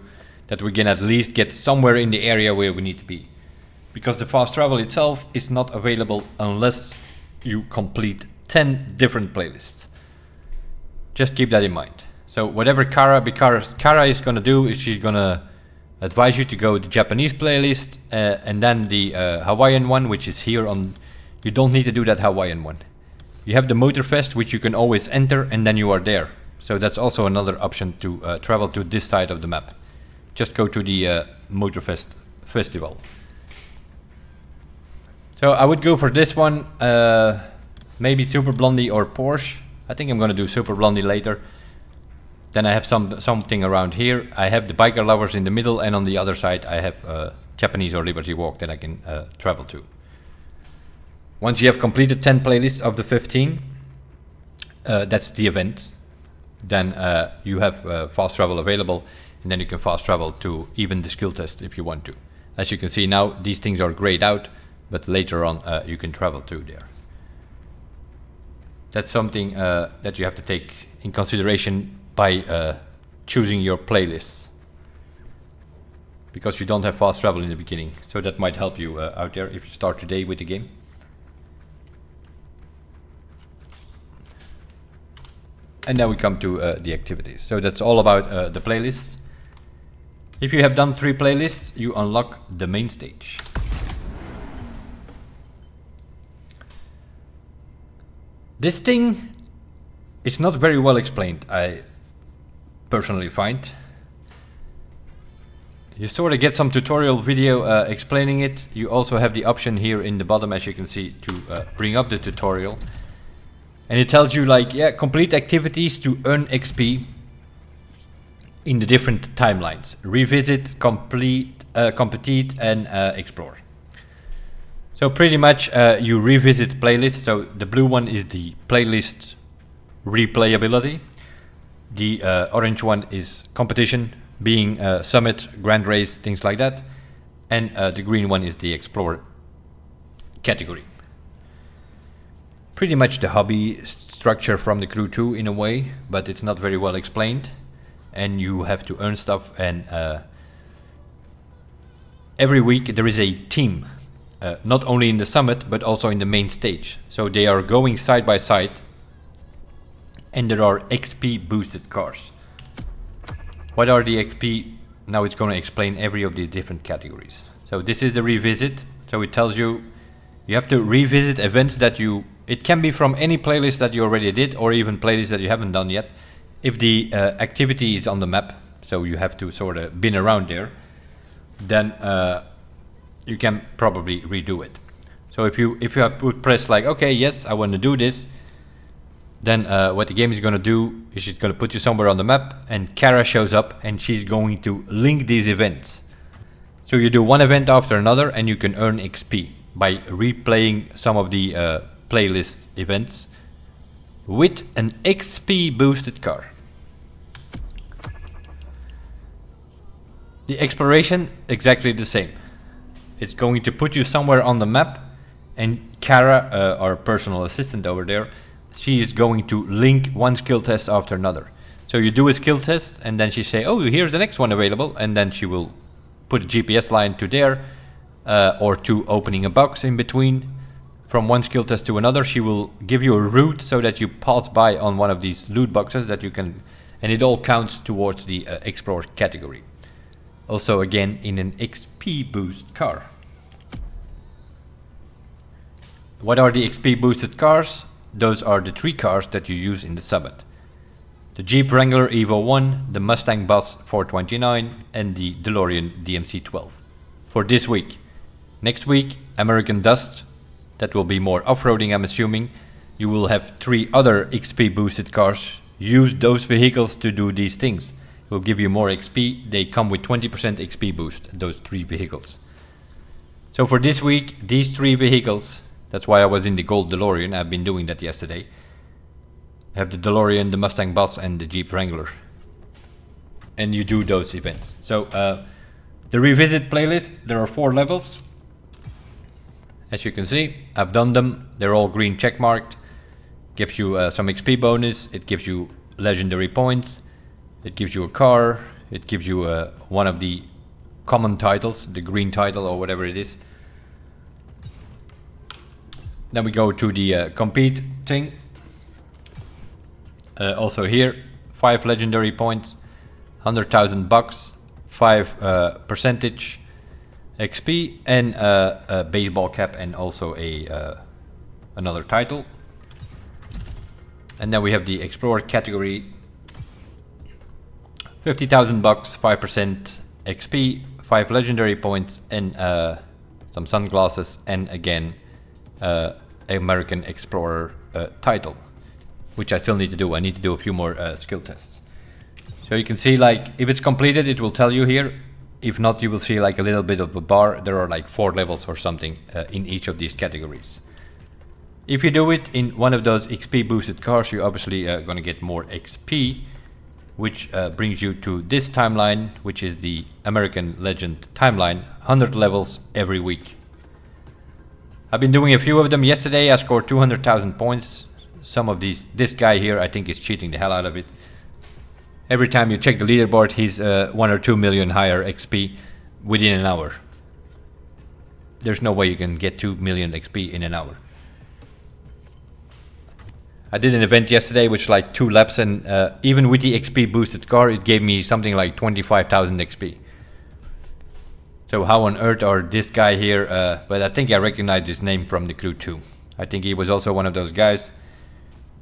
that we can at least get somewhere in the area where we need to be. Because the fast travel itself is not available unless you complete 10 different playlists. Just keep that in mind. So whatever Kara is going to do is she's going to advise you to go the Japanese playlist and then the Hawaiian one, which is here on. You don't need to do that Hawaiian one. You have the Motorfest, which you can always enter, and then you are there. So that's also another option to travel to this side of the map. Just go to the Motorfest festival. So I would go for this one, maybe Super Blondie or Porsche. I think I'm going to do Super Blondie later. Then I have something around here. I have the Biker Lovers in the middle, and on the other side I have Japanese or Liberty Walk that I can travel to. Once you have completed 10 playlists of the 15, that's the event. Then you have fast travel available, and then you can fast travel to even the skill test if you want to. As you can see now, these things are grayed out, but later on you can travel to there. That's something that you have to take in consideration by choosing your playlists, because you don't have fast travel in the beginning. So that might help you out there if you start today with the game. And now we come to the activities. So that's all about the playlists. If you have done 3 playlists, you unlock the main stage. This thing is not very well explained, I personally find. You sort of get some tutorial video explaining it. You also have the option here in the bottom, as you can see, to bring up the tutorial. And it tells you, like, yeah, complete activities to earn XP in the different timelines. Revisit, complete, compete, and explore. So pretty much you revisit playlists. So the blue one is the playlist replayability. The orange one is competition, being summit, grand race, things like that. And the green one is the explore category. Pretty much the hobby structure from the Crew 2 in a way, but it's not very well explained. And you have to earn stuff, and every week there is a team, not only in the summit but also in the main stage. So they are going side by side, and there are XP boosted cars. What are the XP? Now it's going to explain every of these different categories. So this is the revisit. So it tells you you have to revisit events that you. It can be from any playlist that you already did, or even playlists that you haven't done yet. If the activity is on the map, so you have to sort of bin around there, then you can probably redo it. So if you would press like, okay, yes, I want to do this, then what the game is going to do is it's going to put you somewhere on the map, and Kara shows up, and she's going to link these events. So you do one event after another, and you can earn XP by replaying some of the playlist events with an XP boosted car. The exploration, exactly the same. It's going to put you somewhere on the map, and Kara, our personal assistant over there, she is going to link one skill test after another. So you do a skill test, and then she say, oh, here's the next one available, and then she will put a GPS line to there, or to opening a box in between. From one skill test to another, she will give you a route so that you pass by on one of these loot boxes that you can, and it all counts towards the explore category. Also, again, in an XP boost car. What are the XP boosted cars? Those are the 3 cars that you use in the summit. The Jeep Wrangler Evo 1, the Mustang Boss 429, and the DeLorean DMC 12. for this week. Next week, American Dust. That will be more off-roading, I'm assuming. You will have 3 other XP boosted cars. Use those vehicles to do these things. It will give you more XP. They come with 20% XP boost, those 3 vehicles. So for this week, these 3 vehicles, that's why I was in the gold DeLorean. I've been doing that yesterday. I have the DeLorean, the Mustang Boss and the Jeep Wrangler. And you do those events. So the revisit playlist, there are 4 levels. As you can see, I've done them. They're all green checkmarked. Gives you some XP bonus. It gives you legendary points. It gives you a car. It gives you one of the common titles, the green title or whatever it is. Then we go to the compete thing. Also here, 5 legendary points, 100,000 bucks, 5 percentage XP, and a baseball cap, and also another title. And then we have the Explorer category, 50,000 bucks, 5% XP, 5 legendary points, and some sunglasses, and again American Explorer title, which I still need to do. I need to do a few more skill tests. So you can see, like, if it's completed, it will tell you here. If not, you will see like a little bit of a bar. There are like 4 levels or something in each of these categories. If you do it in one of those XP boosted cars, you're obviously going to get more XP, which brings you to this timeline, which is the American Legend timeline, 100 levels every week. I've been doing a few of them. Yesterday I scored 200,000 points. Some of these, this guy here, I think is cheating the hell out of it. Every time you check the leaderboard, he's 1 or 2 million higher XP within an hour. There's no way you can get 2 million XP in an hour. I did an event yesterday which like 2 laps, and even with the XP boosted car, it gave me something like 25,000 XP. So how on earth are this guy here? But I think I recognize his name from the crew too. I think he was also one of those guys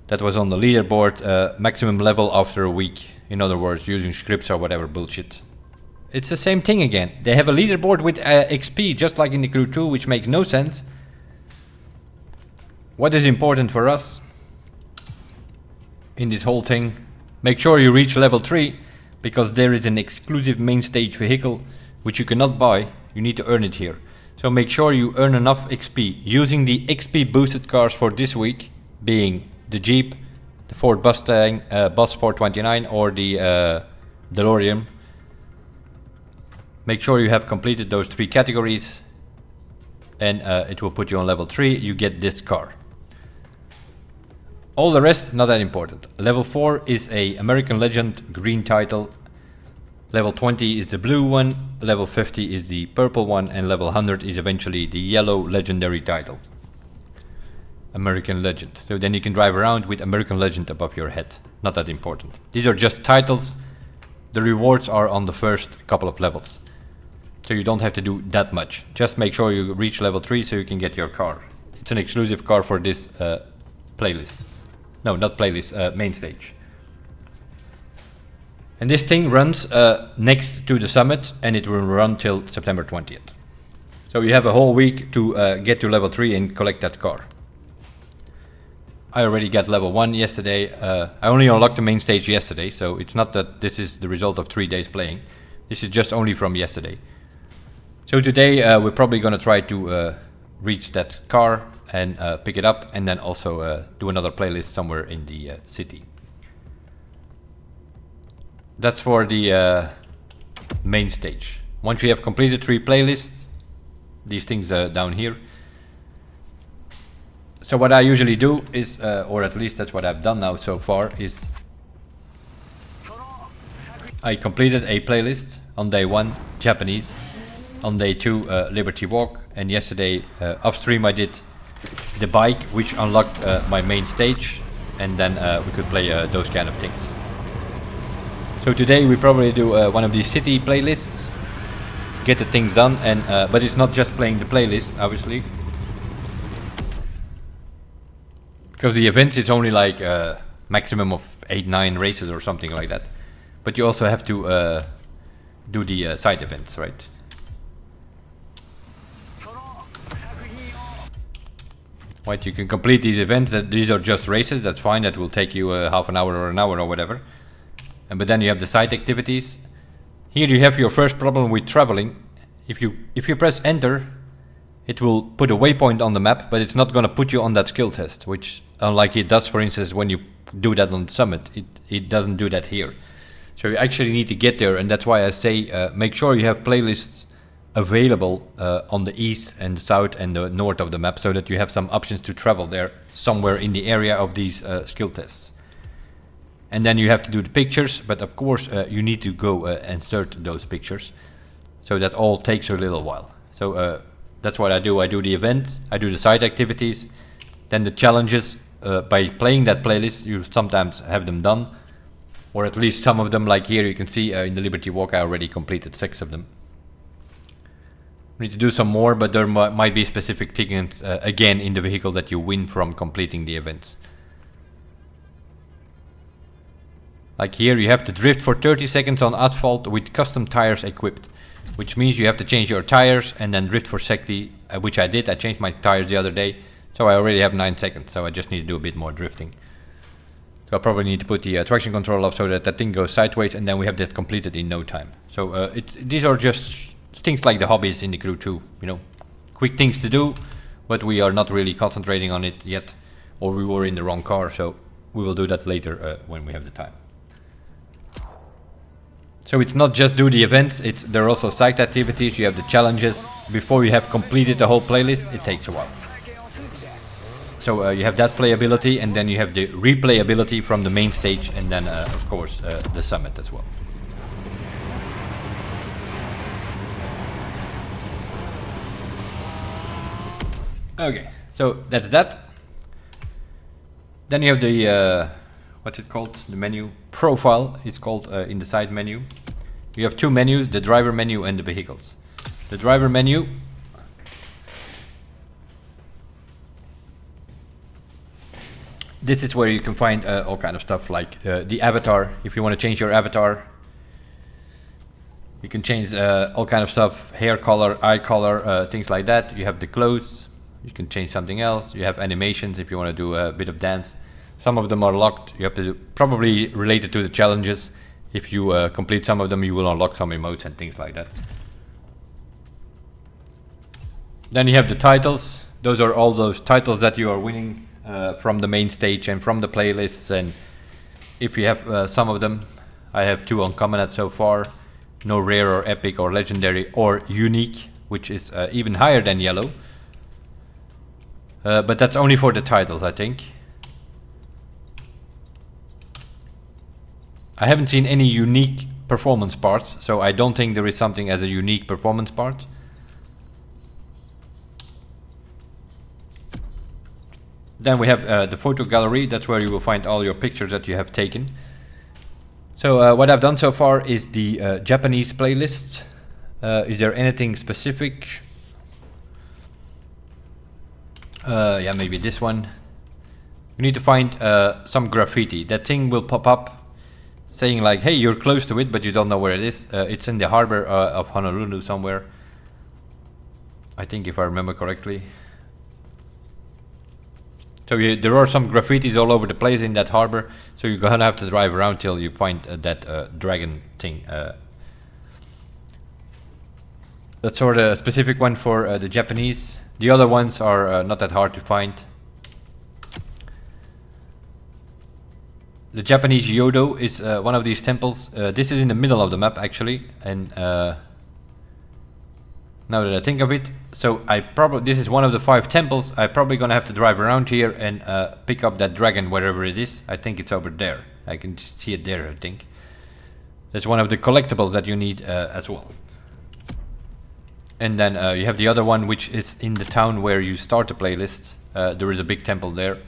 that was on the leaderboard, maximum level after a week. In other words, using scripts or whatever bullshit. It's the same thing again. They have a leaderboard with XP, just like in the crew 2, which makes no sense. What is important for us in this whole thing? Make sure you reach level 3, because there is an exclusive main stage vehicle which you cannot buy. You need to earn it here. So make sure you earn enough XP using the XP boosted cars for this week, being the Jeep, the Ford Mustang, Bus 429, or the DeLorean. Make sure you have completed those 3 categories, and it will put you on level 3. You get this car. All the rest, not that important. Level 4 is a American Legend green title. Level 20 is the blue one. Level 50 is the purple one, and level 100 is eventually the yellow legendary title. American Legend. So then you can drive around with American Legend above your head. Not that important. These are just titles. The rewards are on the first couple of levels. So you don't have to do that much. Just make sure you reach level 3 so you can get your car. It's an exclusive car for this playlist. No, not playlist, main stage. And this thing runs next to the summit, and it will run till September 20th. So you have a whole week to get to level 3 and collect that car. I already got level 1 yesterday. I only unlocked the main stage yesterday, so it's not that this is the result of 3 days playing. This is just only from yesterday. So today we're probably going to try to reach that car and pick it up, and then also do another playlist somewhere in the city. That's for the main stage. Once you have completed 3 playlists, these things down here. So what I usually do is, or at least that's what I've done now so far, is I completed a playlist on day 1, Japanese, on day 2, Liberty Walk, and yesterday upstream I did the bike, which unlocked my main stage, and then we could play those kind of things. So today we probably do one of these city playlists, get the things done, and but it's not just playing the playlist, obviously. Because the events, it's only like maximum of 8-9 races or something like that. But you also have to do the side events, right? Right, you can complete these events. These are just races. That's fine. That will take you half an hour or whatever. But then you have the side activities. Here you have your first problem with traveling. If you press enter, it will put a waypoint on the map, but it's not going to put you on that skill test, which unlike it does, for instance, when you do that on Summit, it doesn't do that here. So you actually need to get there, and that's why I say make sure you have playlists available on the east and the south and the north of the map, so that you have some options to travel there somewhere in the area of these skill tests. And then you have to do the pictures, but of course you need to go insert those pictures. So that all takes a little while. So that's what I do. I do the events, I do the side activities, then the challenges. By playing that playlist, you sometimes have them done, or at least some of them. Like here you can see in the Liberty Walk I already completed 6 of them. We need to do some more, but there might be specific tickets again in the vehicle that you win from completing the events. Like here you have to drift for 30 seconds on asphalt with custom tires equipped, which means you have to change your tires and then drift for 60, which I did. I changed my tires the other day, so I already have 9 seconds, so I just need to do a bit more drifting. So I probably need to put the traction control up so that that thing goes sideways, and then we have that completed in no time. So these are just things like the hobbies in the crew too, you know, quick things to do, but we are not really concentrating on it yet, or we were in the wrong car, so we will do that later when we have the time. So it's not just do the events, there are also side activities, you have the challenges. Before you have completed the whole playlist, it takes a while. So you have that playability, and then you have the replayability from the main stage, and then of course the summit as well. Okay, so that's that. Then you have the what's it called? The menu profile is called in the side menu. You have 2 menus: the driver menu and the vehicles. The driver menu. This is where you can find all kind of stuff like the avatar. If you want to change your avatar, you can change all kind of stuff: hair color, eye color, things like that. You have the clothes. You can change something else. You have animations if you want to do a bit of dance. Some of them are locked. You have to do, probably related to the challenges. If you complete some of them, you will unlock some emotes and things like that. Then you have the titles. Those are all those titles that you are winning from the main stage and from the playlists. And if you have some of them, I have 2 uncommon so far. No rare or epic or legendary or unique, which is even higher than yellow. But that's only for the titles, I think. I haven't seen any unique performance parts, so I don't think there is something as a unique performance part. Then we have the photo gallery. That's where you will find all your pictures that you have taken. So what I've done so far is the Japanese playlist. Is there anything specific? Yeah, maybe this one. You need to find some graffiti. That thing will pop up saying like, hey, you're close to it, but you don't know where it is. It's in the harbor of Honolulu somewhere, I think, if I remember correctly. So there are some graffitis all over the place in that harbor, so you're gonna have to drive around till you find that dragon thing. That's sort of a specific one for the Japanese. The other ones are not that hard to find. The Japanese Yodo is one of these temples. This is in the middle of the map actually, and now that I think of it, so this is one of the 5 temples. I'm probably gonna have to drive around here and pick up that dragon wherever it is. I think it's over there. I can see it there, I think. That's one of the collectibles that you need as well. And then you have the other one, which is in the town where you start the playlist. There is a big temple there.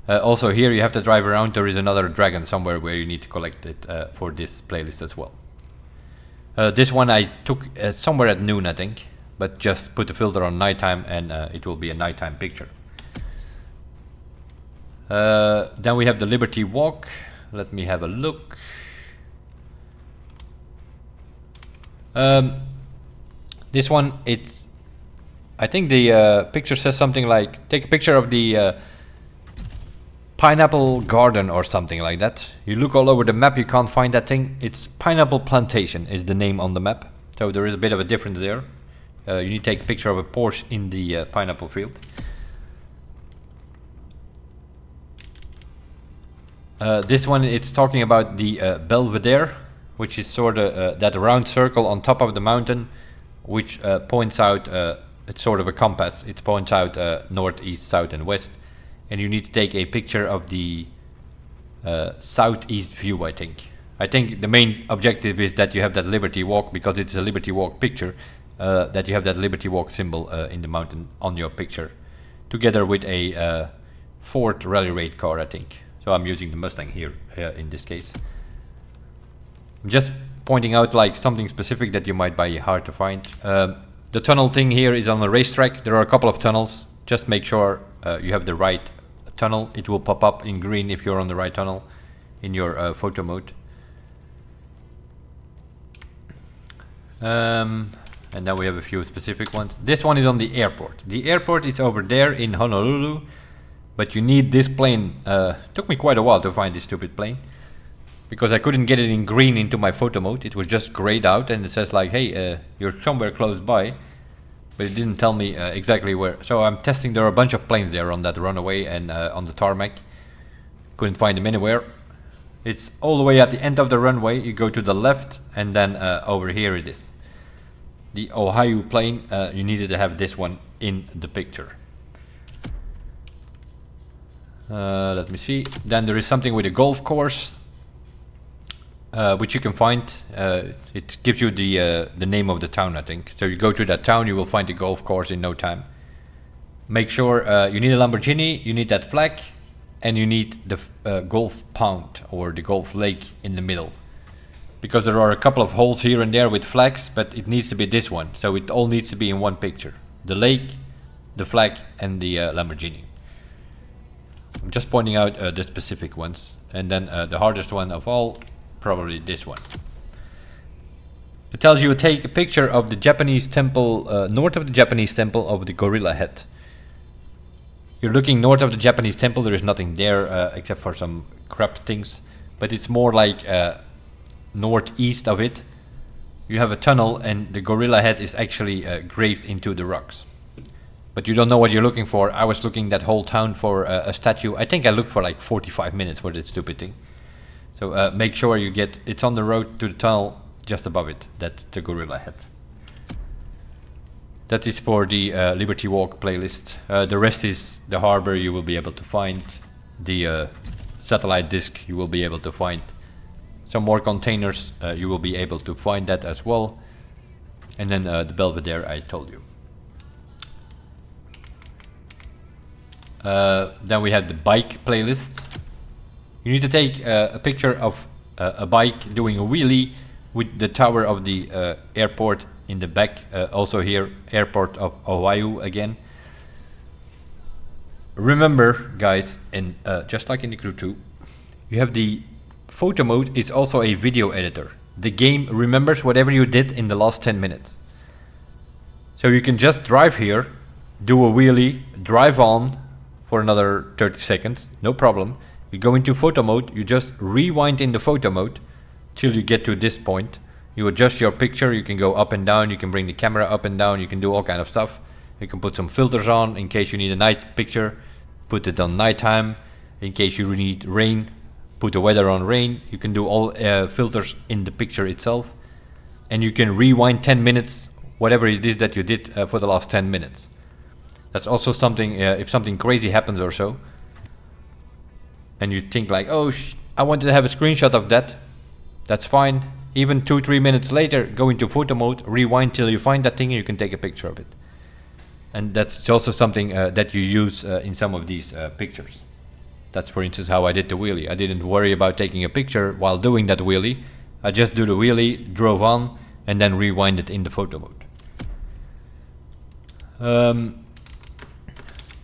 Also here you have to drive around. There is another dragon somewhere where you need to collect it for this playlist as well. This one I took somewhere at noon, I think, but just put the filter on nighttime and it will be a nighttime picture. Then we have the Liberty Walk. Let me have a look. This one, I think the picture says something like, take a picture of the pineapple garden or something like that. You look all over the map, you can't find that thing. It's Pineapple Plantation is the name on the map. So there is a bit of a difference there. You need to take a picture of a Porsche in the pineapple field. This one, it's talking about the Belvedere, which is sort of that round circle on top of the mountain, which points out, it's sort of a compass. It points out north, east, south and west. And you need to take a picture of the southeast view, I think. I think the main objective is that you have that Liberty Walk, because it's a Liberty Walk picture, that you have that Liberty Walk symbol in the mountain on your picture, together with a Ford Rally Raid car, I think. So I'm using the Mustang here in this case. I'm just pointing out like something specific that you might be hard to find. The tunnel thing here is on the racetrack. There are a couple of tunnels. Just make sure you have the right tunnel. It will pop up in green if you're on the right tunnel in your photo mode. And then we have a few specific ones. This one is on the airport. The airport is over there in Honolulu, but you need this plane. Took me quite a while to find this stupid plane, because I couldn't get it in green into my photo mode. It was just grayed out and it says like, hey, you're somewhere close by, but it didn't tell me exactly where. So I'm testing. There are a bunch of planes there on that runway and on the tarmac. Couldn't find them anywhere. It's all the way at the end of the runway. You go to the left and then over here it is. The Ohio plane, you needed to have this one in the picture. Let me see. Then there is something with a golf course, which you can find. It gives you the name of the town, I think. So you go to that town, you will find the golf course in no time. Make sure you need a Lamborghini, you need that flag, and you need the golf pond or the golf lake in the middle. Because there are a couple of holes here and there with flags, but it needs to be this one. So it all needs to be in one picture. The lake, the flag, and the Lamborghini. I'm just pointing out the specific ones. And then the hardest one of all, probably this one. It tells you to take a picture of the Japanese temple, north of the Japanese temple of the gorilla head. You're looking north of the Japanese temple, there is nothing there except for some crap things. But it's more like northeast of it. You have a tunnel and the gorilla head is actually graved into the rocks. But you don't know what you're looking for. I was looking that whole town for a statue. I think I looked for like 45 minutes for that stupid thing. So make sure you get, it's on the road to the tunnel just above it, that's the gorilla head. That is for the Liberty Walk playlist. The rest is the harbor you will be able to find. The satellite disk you will be able to find. Some more containers, you will be able to find that as well. And then the Belvedere I told you. Then we have the bike playlist. You need to take a picture of a bike doing a wheelie with the tower of the airport in the back. Also here, airport of Ohio again. Remember, guys, and just like in the Crew 2, you have the photo mode is also a video editor. The game remembers whatever you did in the last 10 minutes. So you can just drive here, do a wheelie, drive on for another 30 seconds, no problem. You go into photo mode, you just rewind in the photo mode till you get to this point. You adjust your picture, you can go up and down, you can bring the camera up and down, you can do all kind of stuff. You can put some filters on in case you need a night picture, put it on nighttime. In case you need rain, put the weather on rain. You can do all filters in the picture itself. And you can rewind 10 minutes, whatever it is that you did for the last 10 minutes. That's also something, if something crazy happens or so, and you think like, oh, I wanted to have a screenshot of that, that's fine. Even 2-3 minutes later, go into photo mode, rewind till you find that thing and you can take a picture of it. And that's also something that you use in some of these pictures. That's for instance how I did the wheelie. I didn't worry about taking a picture while doing that wheelie. I just do the wheelie, drove on, and then rewind it in the photo mode.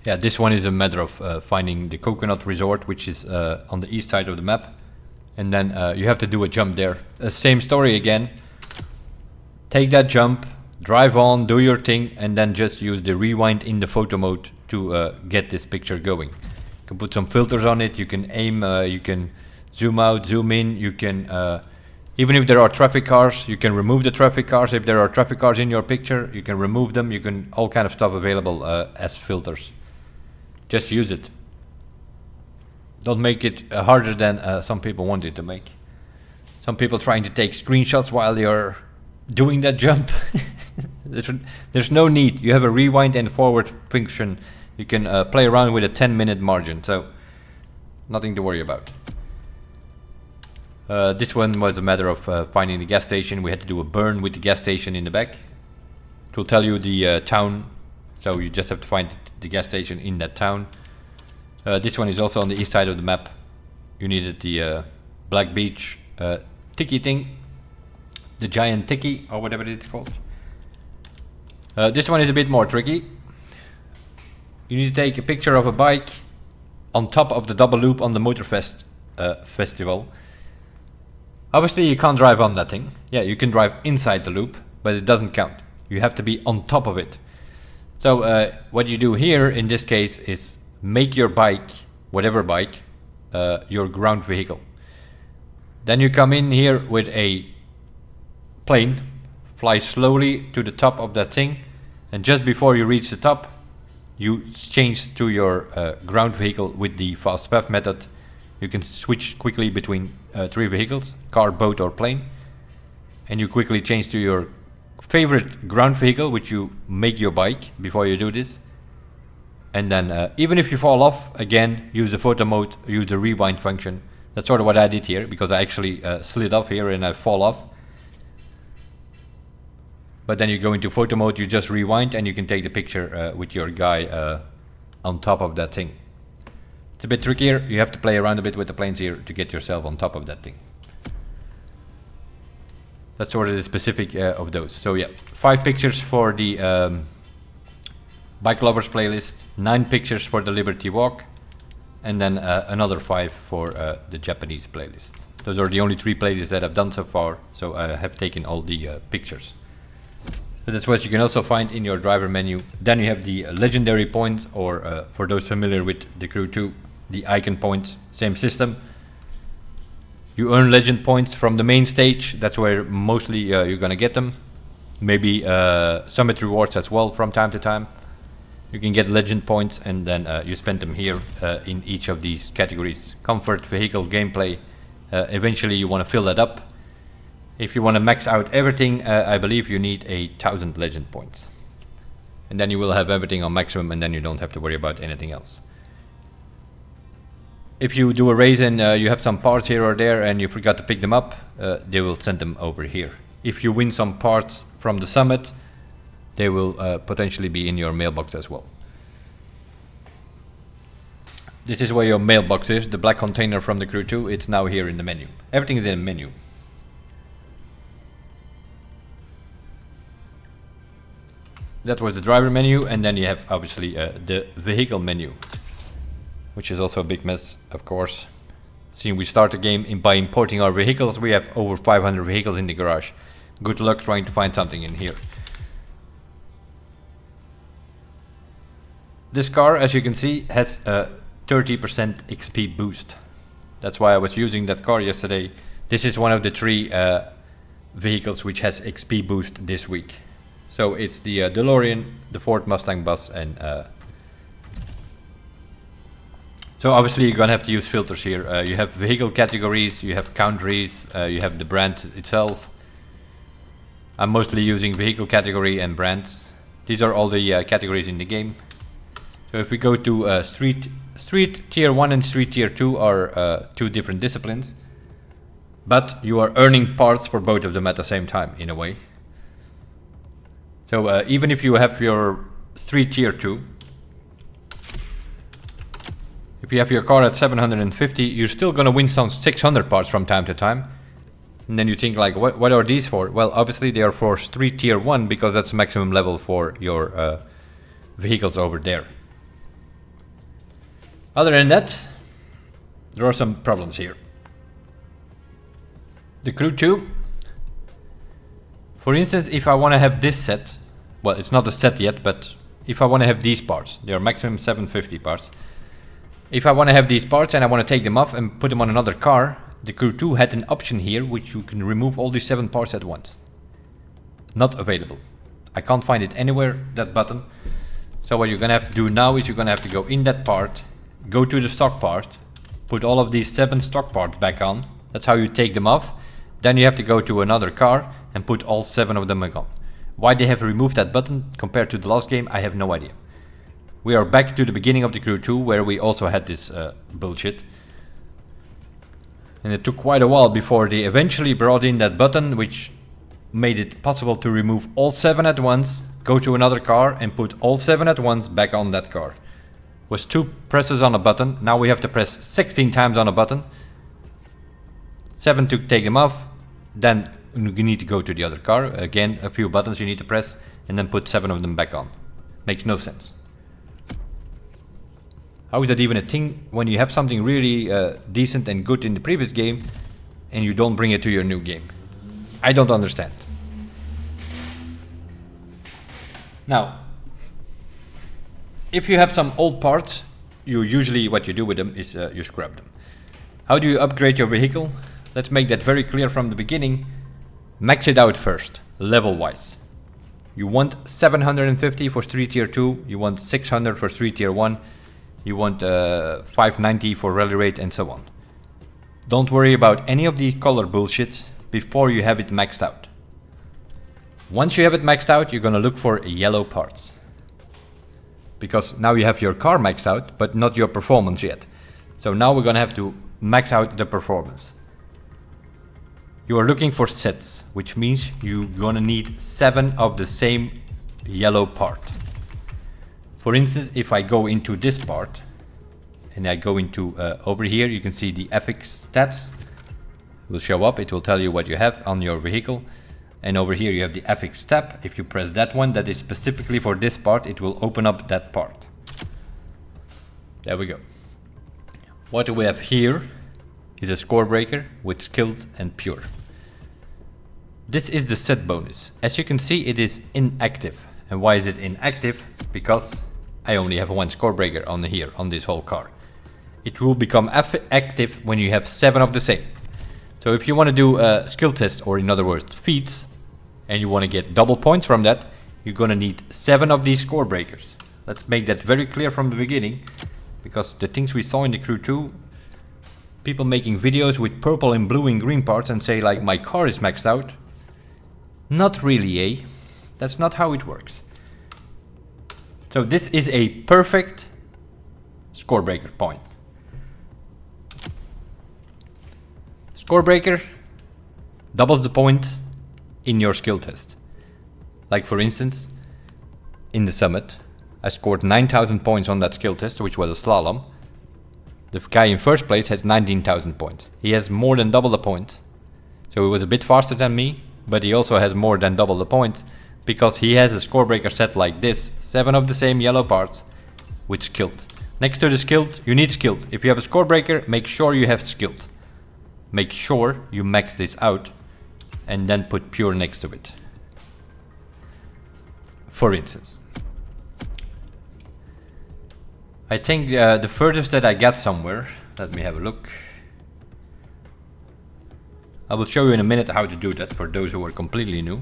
Yeah, this one is a matter of finding the Coconut Resort, which is on the east side of the map. And then you have to do a jump there. Same story again. Take that jump, drive on, do your thing, and then just use the rewind in the photo mode to get this picture going. You can put some filters on it, you can aim, you can zoom out, zoom in, you can, even if there are traffic cars, you can remove the traffic cars. If there are traffic cars in your picture, you can remove them, you can, all kind of stuff available as filters. Just use it. Don't make it harder than some people want it to make. Some people trying to take screenshots while you're doing that jump. There's no need. You have a rewind and forward function. You can play around with a 10-minute margin, so nothing to worry about. This one was a matter of finding the gas station. We had to do a burn with the gas station in the back. It will tell you the town, so you just have to find the gas station in that town. This one is also on the east side of the map. You needed the Black Beach tiki thing, the giant tiki or whatever it's called. This one is a bit more tricky. You need to take a picture of a bike on top of the double loop on the Motorfest festival. Obviously you can't drive on that thing. Yeah, you can drive inside the loop, but it doesn't count. You have to be on top of it. So what you do here in this case is make your bike, whatever bike, your ground vehicle. Then you come in here with a plane, fly slowly to the top of that thing, and just before you reach the top, you change to your ground vehicle with the fast path method. You can switch quickly between 3 vehicles, car, boat or plane, and you quickly change to your favorite ground vehicle, which you make your bike before you do this. And then even if you fall off, again, use the photo mode, use the rewind function. That's sort of what I did here, because I actually slid off here and I fall off. But then you go into photo mode, you just rewind and you can take the picture with your guy on top of that thing. It's a bit trickier. You have to play around a bit with the planes here to get yourself on top of that thing. That's sort of the specific of those. So yeah, 5 pictures for the Bike Lovers playlist, 9 pictures for the Liberty Walk, and then another 5 for the Japanese playlist. Those are the only 3 playlists that I've done so far, so I have taken all the pictures. So that's what you can also find in your driver menu. Then you have the legendary points, or for those familiar with the Crew 2, the icon points, same system. You earn legend points from the main stage, that's where mostly you're gonna get them. Maybe summit rewards as well from time to time. You can get legend points and then you spend them here in each of these categories. Comfort, vehicle, gameplay. Eventually you want to fill that up. If you want to max out everything, I believe you need 1,000 legend points. And then you will have everything on maximum and then you don't have to worry about anything else. If you do a race and you have some parts here or there and you forgot to pick them up, they will send them over here. If you win some parts from the summit, they will potentially be in your mailbox as well. This is where your mailbox is, the black container from the Crew 2. It's now here in the menu. Everything is in the menu. That was the driver menu, and then you have obviously the vehicle menu, which is also a big mess, of course. Seeing we start the game by importing our vehicles, we have over 500 vehicles in the garage. Good luck trying to find something in here. This car, as you can see, has a 30% XP boost. That's why I was using that car yesterday. This is one of the 3 vehicles which has XP boost this week. So it's the DeLorean, the Ford Mustang bus, and so obviously you're gonna have to use filters here. You have vehicle categories, you have countries, you have the brand itself. I'm mostly using vehicle category and brands. These are all the categories in the game. So if we go to Street Tier 1 and Street Tier 2 are 2 different disciplines. But you are earning parts for both of them at the same time, in a way. So even if you have your Street Tier 2, if you have your car at 750, you're still gonna win some 600 parts from time to time. And then you think like, what are these for? Well, obviously they are for Street Tier 1 because that's the maximum level for your vehicles over there. Other than that, there are some problems here. The Crew 2, For instance, if I want to have this set, well, it's not a set yet, but if I want to have these parts, they are maximum 750 parts. If I want to have these parts and I want to take them off and put them on another car, the Crew 2 had an option here which you can remove all these 7 parts at once. Not available. I can't find it anywhere, that button. So what you're gonna have to do now is you're gonna have to go in that part, go to the stock part, put all of these 7 stock parts back on. That's how you take them off. Then you have to go to another car and put all 7 of them back on. Why they have removed that button compared to the last game, I have no idea. We are back to the beginning of the Crew 2 where we also had this bullshit. And it took quite a while before they eventually brought in that button which made it possible to remove all 7 at once, go to another car and put all 7 at once back on that car. Was 2 presses on a button, now we have to press 16 times on a button. 7 to take them off, then you need to go to the other car, again a few buttons you need to press and then put 7 of them back on. Makes no sense. How is that even a thing when you have something really decent and good in the previous game and you don't bring it to your new game? I don't understand. Now, if you have some old parts, you usually what you do with them is you scrap them. How do you upgrade your vehicle? Let's make that very clear from the beginning. Max it out first, level wise. You want 750 for Street Tier 2, you want 600 for Street Tier 1, you want 590 for Rally Rate and so on. Don't worry about any of the color bullshit before you have it maxed out. Once you have it maxed out, you're gonna look for yellow parts. Because now you have your car maxed out, but not your performance yet. So now we're gonna have to max out the performance. You are looking for sets, which means you're gonna need 7 of the same yellow part. For instance, if I go into this part, and I go into over here, you can see the FX stats will show up. It will tell you what you have on your vehicle. And over here you have the FX tab. If you press that one, that is specifically for this part, it will open up that part. There we go. What do we have here is a score breaker with skilled and pure. This is the set bonus. As you can see, it is inactive. And why is it inactive? Because I only have 1 score breaker on here, on this whole car. It will become active when you have 7 of the same. So if you want to do a skill test, or in other words, feats, and you want to get double points from that, you're going to need 7 of these score breakers. Let's make that very clear from the beginning, because the things we saw in the Crew 2, people making videos with purple and blue and green parts and say like, my car is maxed out. Not really, eh? That's not how it works. So this is a perfect score breaker point. Score breaker doubles the point in your skill test. Like for instance, in the summit, I scored 9,000 points on that skill test, which was a slalom. The guy in first place has 19,000 points. He has more than double the points. So he was a bit faster than me, but he also has more than double the points because he has a score breaker set like this, 7 of the same yellow parts with skilled. Next to the skilled, you need skilled. If you have a score breaker, make sure you have skilled. Make sure you max this out and then put pure next to it. For instance, I think the furthest that I got somewhere, let me have a look. I will show you in a minute how to do that for those who are completely new.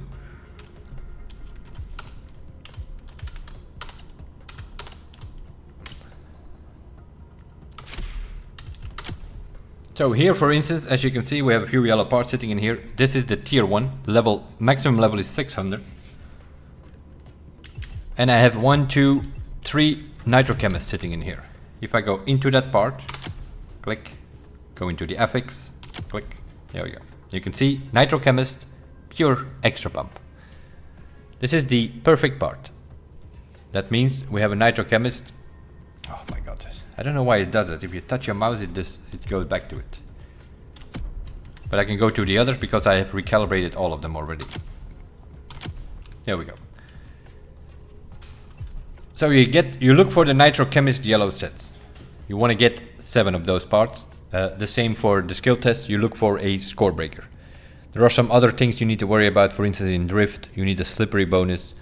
So here, for instance, as you can see, we have a few yellow parts sitting in here. This is the tier 1 level, maximum level is 600. And I have 1, 2, 3 nitrochemists sitting in here. If I go into that part, click, go into the FX, click, there we go. You can see nitrochemist, pure extra pump. This is the perfect part. That means we have a nitrochemist. Oh my god, I don't know why it does it. If you touch your mouse, it goes back to it. But I can go to the others because I have recalibrated all of them already. There we go. So you look for the nitrochemist yellow sets. You want to get 7 of those parts. The same for the skill test, you look for a score breaker. There are some other things you need to worry about. For instance, in drift, you need a slippery bonus,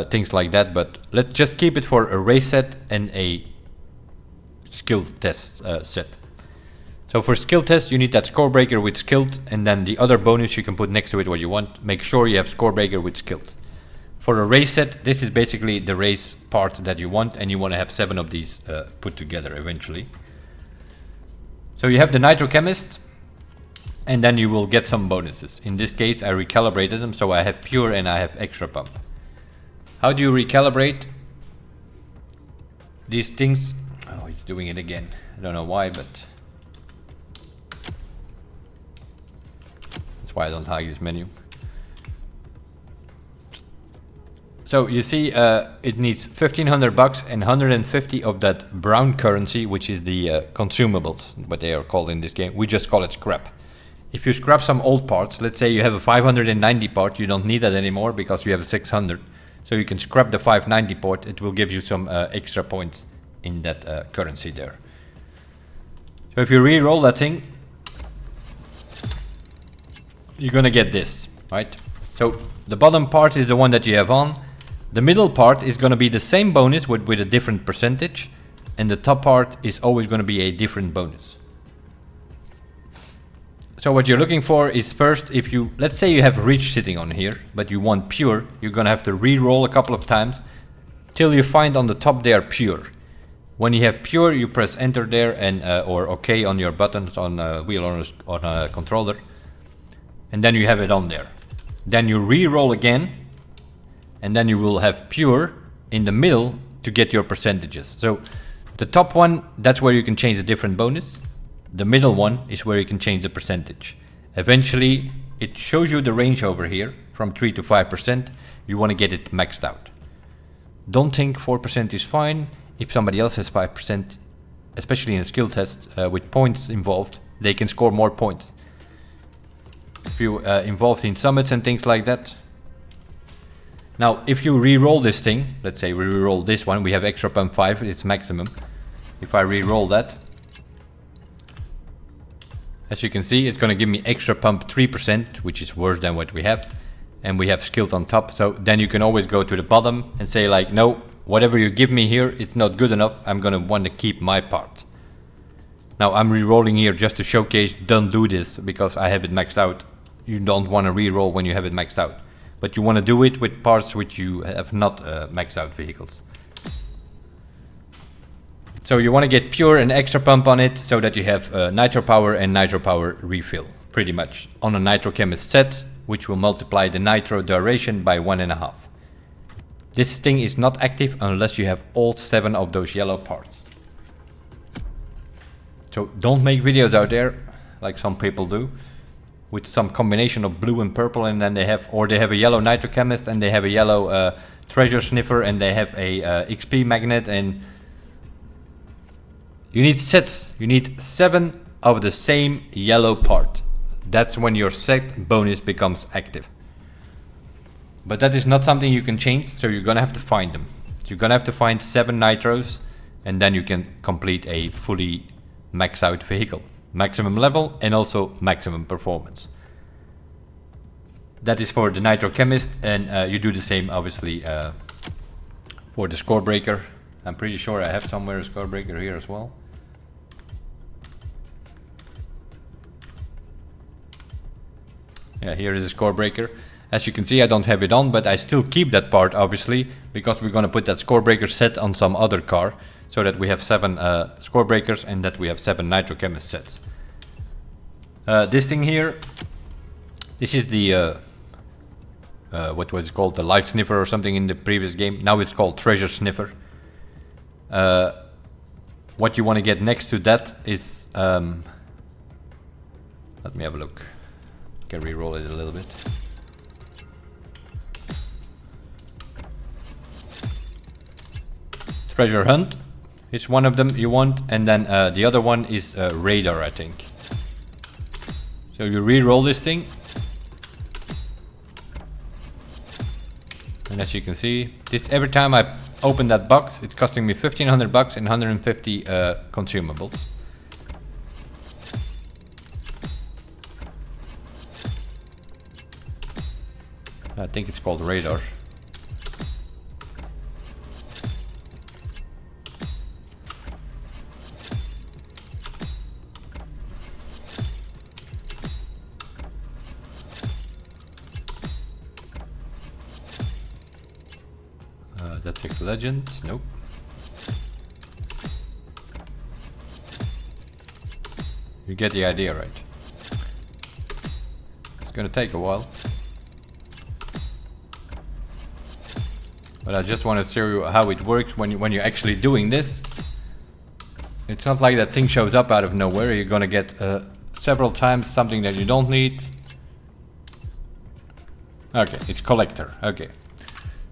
things like that. But let's just keep it for a race set and a skill test set. So for skill test, you need that score breaker with skilled, and then the other bonus you can put next to it what you want. Make sure you have score breaker with skilled. For a race set, this is basically the race part that you want, and you want to have 7 of these put together eventually. So you have the Nitro Chemist, and then you will get some bonuses. In this case, I recalibrated them, so I have pure and I have extra pump. How do you recalibrate these things? Oh, it's doing it again. I don't know why, but that's why I don't like this menu. So you see, it needs 1,500 bucks and 150 of that brown currency, which is the consumables, what they are called in this game. We just call it scrap. If you scrap some old parts, let's say you have a 590 part, you don't need that anymore because you have a 600. So you can scrap the 590 part, it will give you some extra points in that currency there. So if you re-roll that thing, you're gonna get this, right? So the bottom part is the one that you have on. The middle part is going to be the same bonus with a different percentage, and the top part is always going to be a different bonus. So what you're looking for is first, if you, let's say you have Reach sitting on here, but you want pure, you're going to have to re-roll a couple of times till you find on the top there pure. When you have pure, you press enter there and or OK on your buttons on wheel on a controller, and then you have it on there. Then you re-roll again, and then you will have pure in the middle to get your percentages. So the top one, that's where you can change a different bonus. The middle one is where you can change the percentage. Eventually, it shows you the range over here from 3 to 5%. You want to get it maxed out. Don't think 4% is fine. If somebody else has 5%, especially in a skill test with points involved, they can score more points. If you're involved in summits and things like that. Now, if you re-roll this thing, let's say we re-roll this one, we have extra pump 5, it's maximum. If I re-roll that, as you can see, it's going to give me extra pump 3%, which is worse than what we have. And we have skilled on top, so then you can always go to the bottom and say like, no, whatever you give me here, it's not good enough, I'm going to want to keep my part. Now, I'm re-rolling here just to showcase, don't do this, because I have it maxed out. You don't want to re-roll when you have it maxed out. But you want to do it with parts which you have not maxed out vehicles. So you want to get pure and extra pump on it so that you have nitro power and nitro power refill, pretty much, on a Nitro Chemist set, which will multiply the nitro duration by 1.5. This thing is not active unless you have all 7 of those yellow parts. So don't make videos out there like some people do, with some combination of blue and purple, and then they have a yellow Nitro Chemist and they have a yellow treasure sniffer and they have a XP magnet, and you need sets. You need 7 of the same yellow part. That's when your set bonus becomes active. But that is not something you can change, so you're gonna have to find them. You're gonna have to find 7 nitros, and then you can complete a fully max out vehicle. Maximum level and also maximum performance. That is for the Nitro Chemist, and you do the same obviously for the score breaker. I'm pretty sure I have somewhere a score breaker here as well. Yeah, here is a score breaker. As you can see, I don't have it on, but I still keep that part obviously, because we're going to put that score breaker set on some other car, so that we have 7 score breakers and that we have 7 Nitro Chemist sets. This thing here, this is the what was it called, the life sniffer or something in the previous game. Now it's called treasure sniffer. What you want to get next to that is let me have a look. Can re-roll it a little bit. Treasure hunt is one of them you want, and then the other one is radar, I think. So you re-roll this thing, and as you can see, this every time I open that box, it's costing me 1,500 bucks and 150 consumables. I think it's called radar. That's a legend. Nope. You get the idea, right? It's gonna take a while. But I just want to show you how it works when you're actually doing this. It's not like that thing shows up out of nowhere. You're gonna get several times something that you don't need. Okay, it's collector. Okay.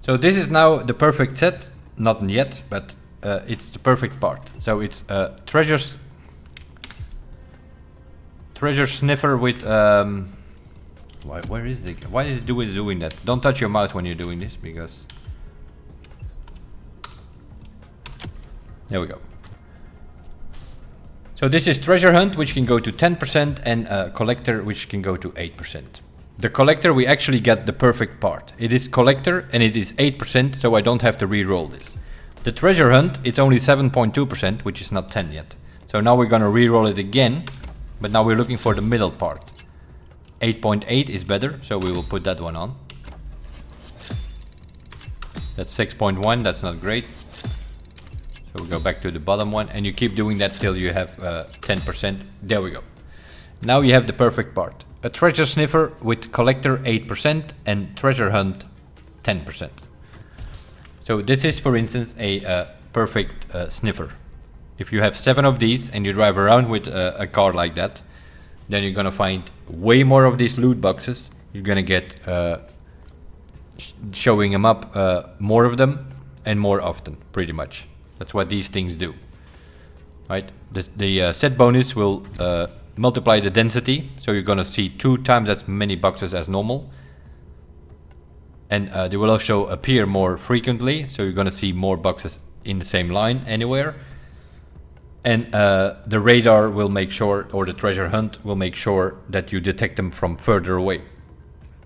So this is now the perfect set. Not yet, but it's the perfect part. So it's treasure sniffer with where is it? Why is it doing that? Don't touch your mouse when you're doing this, because there we go. So this is treasure hunt, which can go to 10%, and collector, which can go to 8%. The collector, we actually get the perfect part. It is collector and it is 8%, so I don't have to re-roll this. The treasure hunt, it's only 7.2%, which is not 10 yet. So now we're gonna re-roll it again, but now we're looking for the middle part. 8.8 is better, so we will put that one on. That's 6.1, that's not great. So we go back to the bottom one, and you keep doing that till you have 10%. There we go. Now you have the perfect part. A treasure sniffer with collector 8% and treasure hunt 10%. So this is, for instance, a perfect sniffer. If you have 7 of these and you drive around with a car like that, then you're gonna find way more of these loot boxes. You're gonna get showing them up, more of them and more often, pretty much. That's what these things do, right? The set bonus will multiply the density, so you're gonna see 2 times as many boxes as normal. And they will also appear more frequently, so you're gonna see more boxes in the same line anywhere. And the radar will make sure, or the treasure hunt will make sure that you detect them from further away.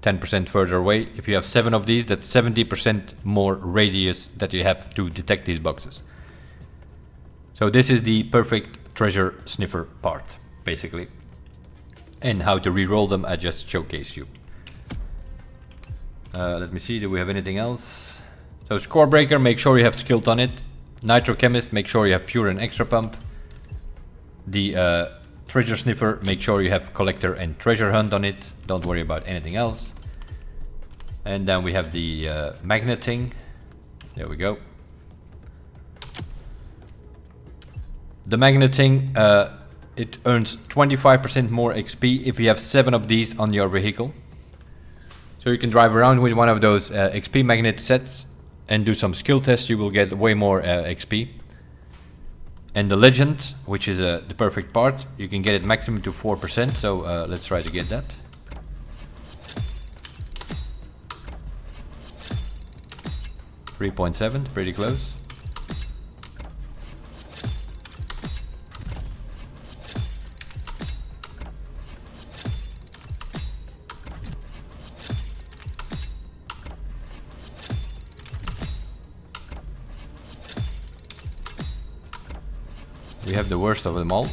10% further away. If you have 7 of these, that's 70% more radius that you have to detect these boxes. So this is the perfect treasure sniffer part, basically. And how to re-roll them, I just showcased you. Let me see, do we have anything else? So score breaker, make sure you have skilled on it. Nitrochemist, make sure you have pure and extra pump. The treasure sniffer, make sure you have collector and treasure hunt on it. Don't worry about anything else. And then we have the magneting. There we go. The magneting, it earns 25% more XP if you have 7 of these on your vehicle. So you can drive around with one of those XP magnet sets and do some skill tests. You will get way more XP. And the legend, which is the perfect part, you can get it maximum to 4%. So let's try to get that. .7, pretty close. We have the worst of them all.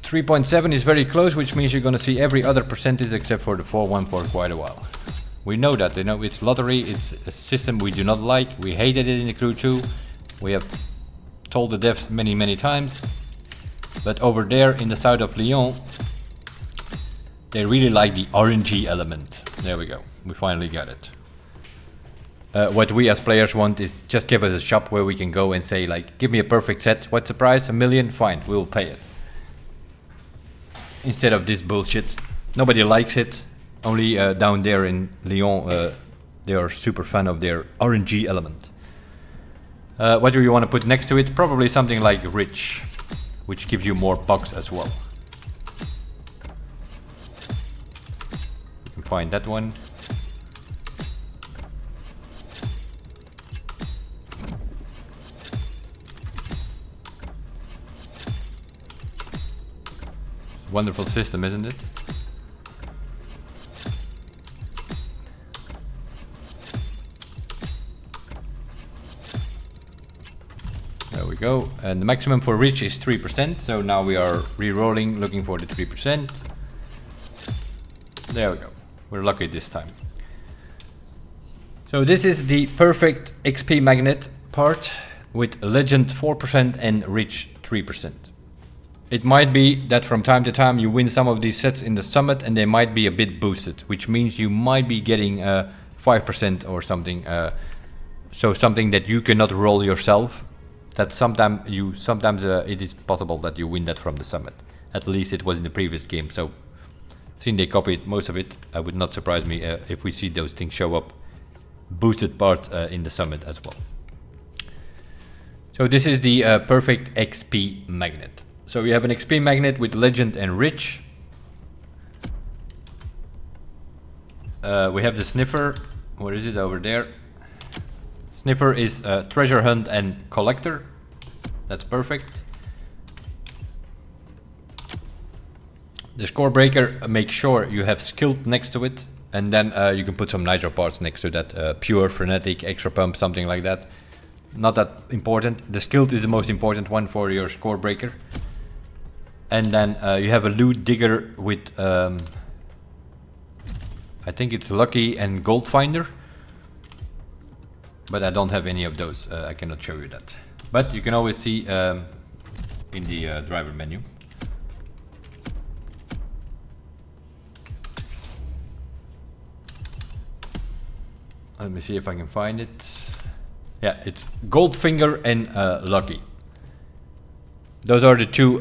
3.7 is very close, which means you're gonna see every other percentage except for the 4.1 for quite a while. We know that, you know, it's lottery, it's a system we do not like. We hated it in the crew too. We have told the devs many times. But over there in the south of Lyon, they really like the RNG element. There we go, we finally got it. What we as players want is just give us a shop where we can go and say, like, give me a perfect set. What's the price? $1 million? Fine, we'll pay it. Instead of this bullshit. Nobody likes it. Only down there in Lyon, they are super fan of their RNG element. What do you want to put next to it? Probably something like rich, which gives you more bucks as well. You can find that one. Wonderful system, isn't it? we go. And the maximum for reach is 3%. So now we are re-rolling, looking for the 3%. There we go. We're lucky this time. So this is the perfect XP magnet part with legend 4% and reach 3%. It might be that from time to time you win some of these sets in the summit and they might be a bit boosted, which means you might be getting 5% or something. So something that you cannot roll yourself. That sometimes it is possible that you win that from the summit. At least it was in the previous game. So since they copied most of it, it would not surprise me if we see those things show up, boosted parts in the summit as well. So this is the perfect XP magnet. So we have an XP magnet with legend and rich. We have the sniffer. What is it over there? Sniffer is treasure hunt and collector. That's perfect. The score breaker, make sure you have skilled next to it, and then you can put some nitro parts next to that. Pure, frenetic, extra pump, something like that. Not that important. The skilled is the most important one for your score breaker. And then you have a loot digger with I think it's lucky and gold finder, but I don't have any of those. I cannot show you that, but you can always see in the driver menu. Let me see if I can find it. Yeah, it's Goldfinger and Lucky. Those are the two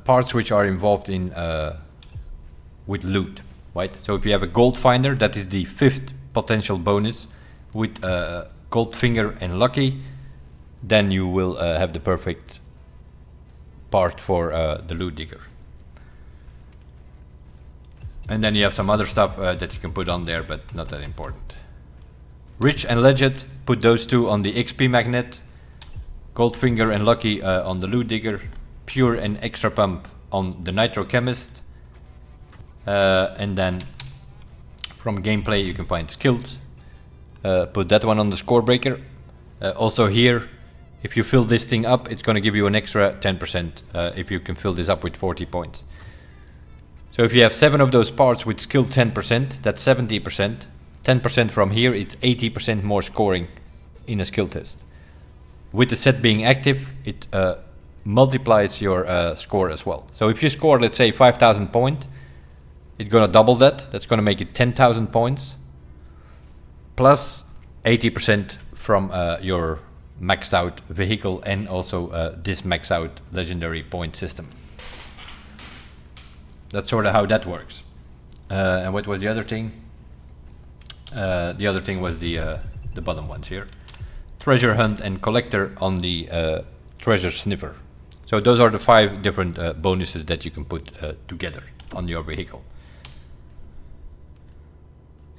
parts which are involved in with loot, right? So if you have a gold finder, that is the 5th potential bonus with Goldfinger and Lucky, then you will have the perfect part for the loot digger. And then you have some other stuff that you can put on there, but not that important. Rich and Legend, put those two on the XP magnet. Goldfinger and Lucky on the loot digger. Pure and extra pump on the nitro chemist. And then from gameplay you can find skilled. Put that one on the score breaker. Also here, if you fill this thing up, it's going to give you an extra 10% if you can fill this up with 40 points. So if you have 7 of those parts with skill 10%, that's 70%. 10% from here, it's 80% more scoring in a skill test. With the set being active, it multiplies your score as well. So if you score, let's say 5,000 points, it's gonna double that. That's gonna make it 10,000 points. Plus 80% from your maxed out vehicle and also this maxed out legendary point system. That's sort of how that works. And what was the other thing? The other thing was the bottom ones here. Treasure hunt and collector on the treasure sniffer. So those are the 5 different bonuses that you can put together on your vehicle.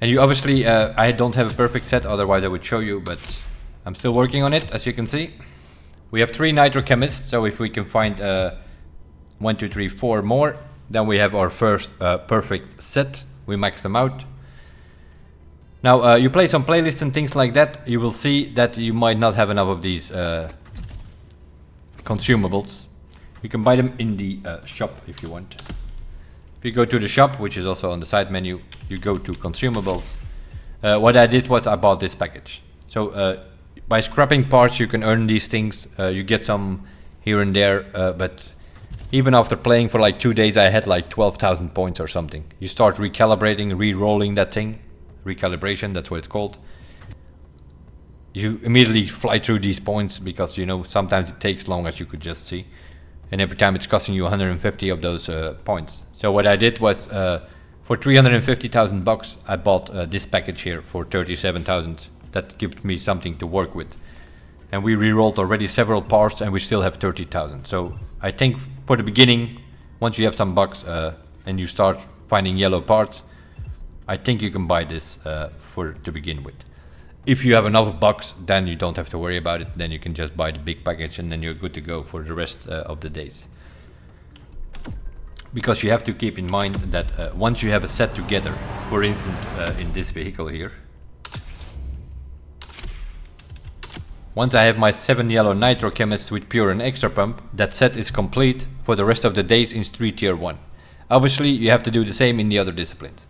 And you obviously, I don't have a perfect set, otherwise I would show you, but I'm still working on it, as you can see. We have 3 nitro chemists, so if we can find 1, 2, 3, 4 more, then we have our first perfect set. We max them out. Now, you play some playlists and things like that, you will see that you might not have enough of these consumables. You can buy them in the shop if you want. If you go to the shop, which is also on the side menu, you go to consumables. What I did was I bought this package. So by scrapping parts you can earn these things. You get some here and there, but even after playing for like 2 days I had like 12,000 points or something. You start recalibrating, re-rolling that thing. Recalibration, that's what it's called. You immediately fly through these points because, you know, sometimes it takes long, as you could just see. And every time it's costing you 150 of those points. So what I did was for 350,000 bucks I bought this package here for 37,000. That gives me something to work with. And we re-rolled already several parts and we still have 30,000. So I think for the beginning, once you have some bucks and you start finding yellow parts, I think you can buy this to begin with. If you have enough bucks, then you don't have to worry about it. Then you can just buy the big package and then you're good to go for the rest of the days. Because you have to keep in mind that once you have a set together, for instance in this vehicle here, Once I have my 7 yellow nitro chemists with pure and extra pump, that set is complete for the rest of the days in Street Tier 1. Obviously you have to do the same in the other disciplines.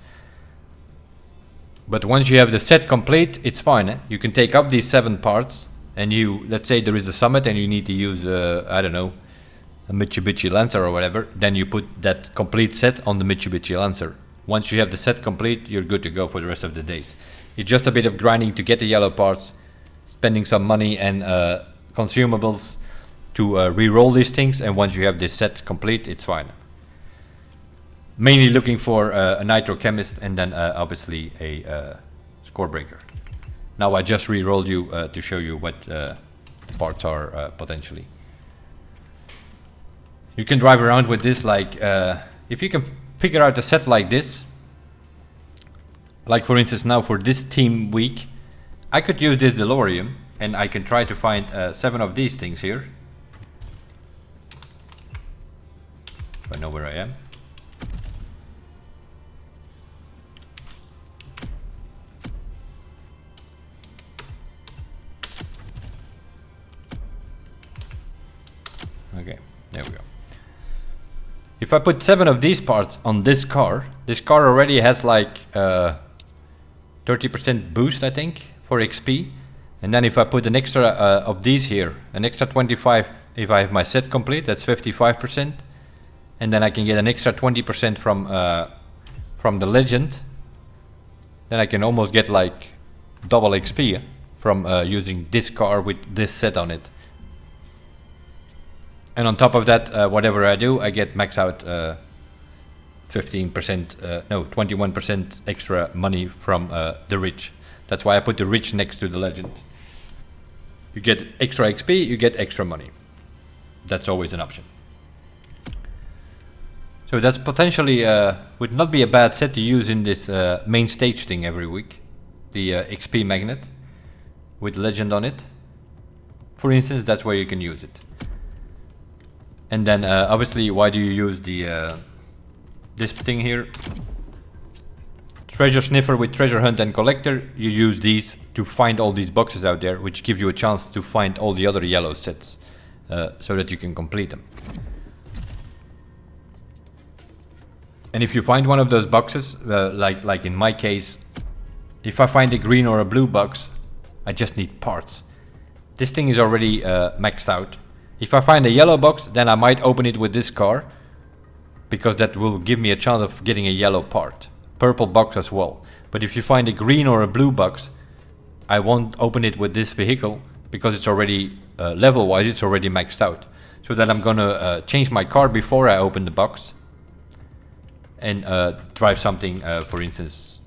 But once you have the set complete, it's fine. Eh? You can take up these 7 parts and you, let's say there is a summit and you need to use, I don't know, a Mitsubishi Lancer or whatever, then you put that complete set on the Mitsubishi Lancer. Once you have the set complete, you're good to go for the rest of the days. It's just a bit of grinding to get the yellow parts, spending some money and consumables to re-roll these things, and once you have this set complete, it's fine. Mainly looking for a nitro chemist and then obviously a score breaker. Now I just re-rolled you to show you what parts are potentially. You can drive around with this like, if you can figure out a set like this, like for instance now for this team week, I could use this DeLorean and I can try to find 7 of these things here. If I know where I am. Okay, there we go. If I put 7 of these parts on this car already has like 30% boost, I think, for XP. And then if I put an extra of these here, an extra 25 if I have my set complete, that's 55%. And then I can get an extra 20% from the legend. Then I can almost get like double XP from using this car with this set on it. And on top of that, whatever I do, I get max out 21% extra money from the rich. That's why I put the rich next to the legend. You get extra XP, you get extra money. That's always an option. So that's potentially would not be a bad set to use in this main stage thing every week. The XP magnet with legend on it. For instance, that's where you can use it. And then obviously, why do you use the this thing here? Treasure sniffer with treasure hunt and collector. You use these to find all these boxes out there, which give you a chance to find all the other yellow sets, so that you can complete them. And if you find one of those boxes, like in my case, if I find a green or a blue box, I just need parts. This thing is already maxed out. If I find a yellow box, then I might open it with this car, because that will give me a chance of getting a yellow part. Purple box as well. But if you find a green or a blue box, I won't open it with this vehicle, because it's already, level-wise, it's already maxed out. So then I'm gonna change my car before I open the box, and drive something, for instance,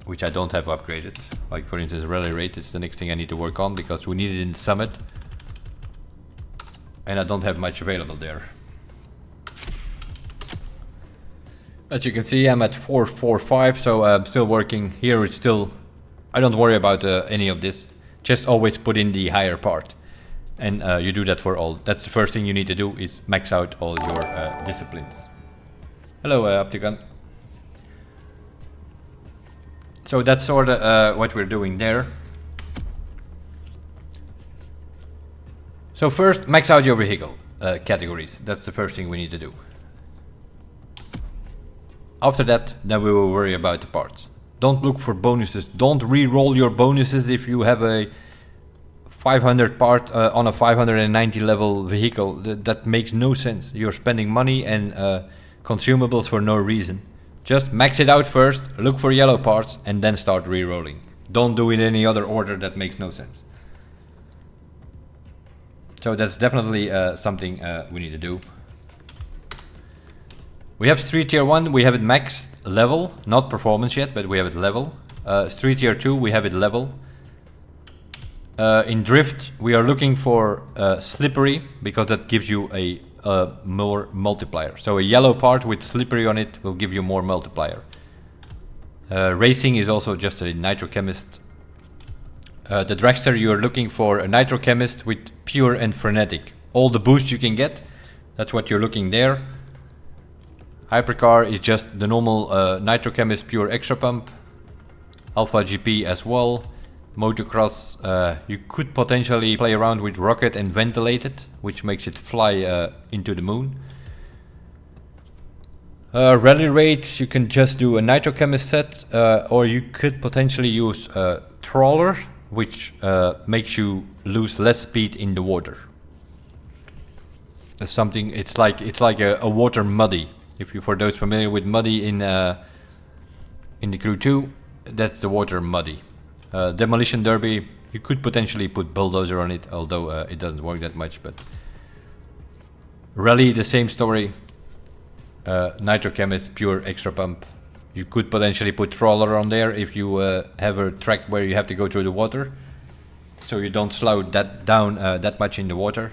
which I don't have upgraded. Like for instance, rally rate is the next thing I need to work on, because we need it in the summit. And I don't have much available there. As you can see, I'm at 445, so I'm still working. Here it's still, I don't worry about any of this. Just always put in the higher part. And you do that for all. That's the first thing you need to do, is max out all your disciplines. Hello, Opticon. So that's sort of what we're doing there. So first, max out your vehicle categories. That's the first thing we need to do. After that, then we will worry about the parts. Don't look for bonuses. Don't re-roll your bonuses if you have a 500 part on a 590 level vehicle. That makes no sense. You're spending money and consumables for no reason. Just max it out first, look for yellow parts, and then start re-rolling. Don't do it in any other order. That makes no sense. So that's definitely something we need to do. We have Street Tier 1, we have it maxed level, not performance yet, but we have it level. Street Tier 2, we have it level. In Drift, we are looking for Slippery, because that gives you a more multiplier. So a yellow part with Slippery on it will give you more multiplier. Racing is also just a Nitro Chemist. The Dragster, you are looking for a Nitro Chemist with Pure and Frenetic. All the boost you can get, that's what you're looking there. Hypercar is just the normal Nitro Chemist Pure Extra Pump. Alpha GP as well. Motocross, you could potentially play around with rocket and ventilate it, which makes it fly into the moon. Rally raid, you can just do a nitrochemist set, or you could potentially use a trawler, which makes you lose less speed in the water. Something, it's like a water muddy. If you, for those familiar with muddy in the Crew 2, that's the water muddy. Demolition derby, you could potentially put bulldozer on it, although it doesn't work that much. But rally, the same story. Nitrochemist, pure extra pump. You could potentially put trawler on there if you have a track where you have to go through the water, so you don't slow that down that much in the water.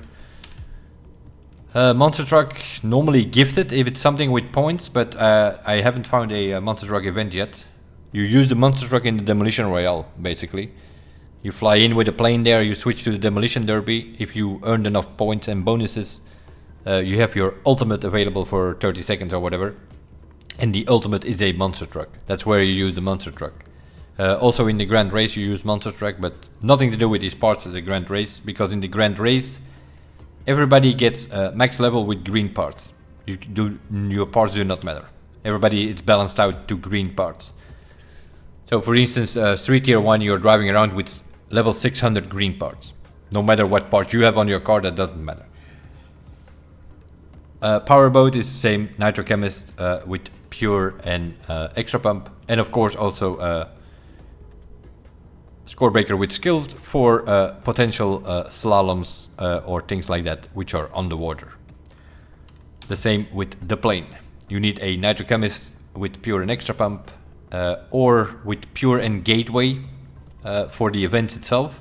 Monster truck, normally gifted if it's something with points, but I haven't found a monster truck event yet. You use the monster truck in the demolition royale, basically. You fly in with a plane there, you switch to the demolition derby. If you earned enough points and bonuses, you have your ultimate available for 30 seconds or whatever. And the ultimate is a monster truck. That's where you use the monster truck. Also in the grand race you use monster truck, but nothing to do with these parts of the grand race, because in the grand race everybody gets max level with green parts. Your parts do not matter. Everybody, it's balanced out to green parts. So for instance, 3 tier 1, you're driving around with level 600 green parts. No matter what parts you have on your car, that doesn't matter. Powerboat is the same, nitrochemist with pure and extra pump. And of course also scorebreaker with skilled for potential slaloms or things like that, which are on the water. The same with the plane. You need a nitrochemist with pure and extra pump, or with pure and gateway for the events itself.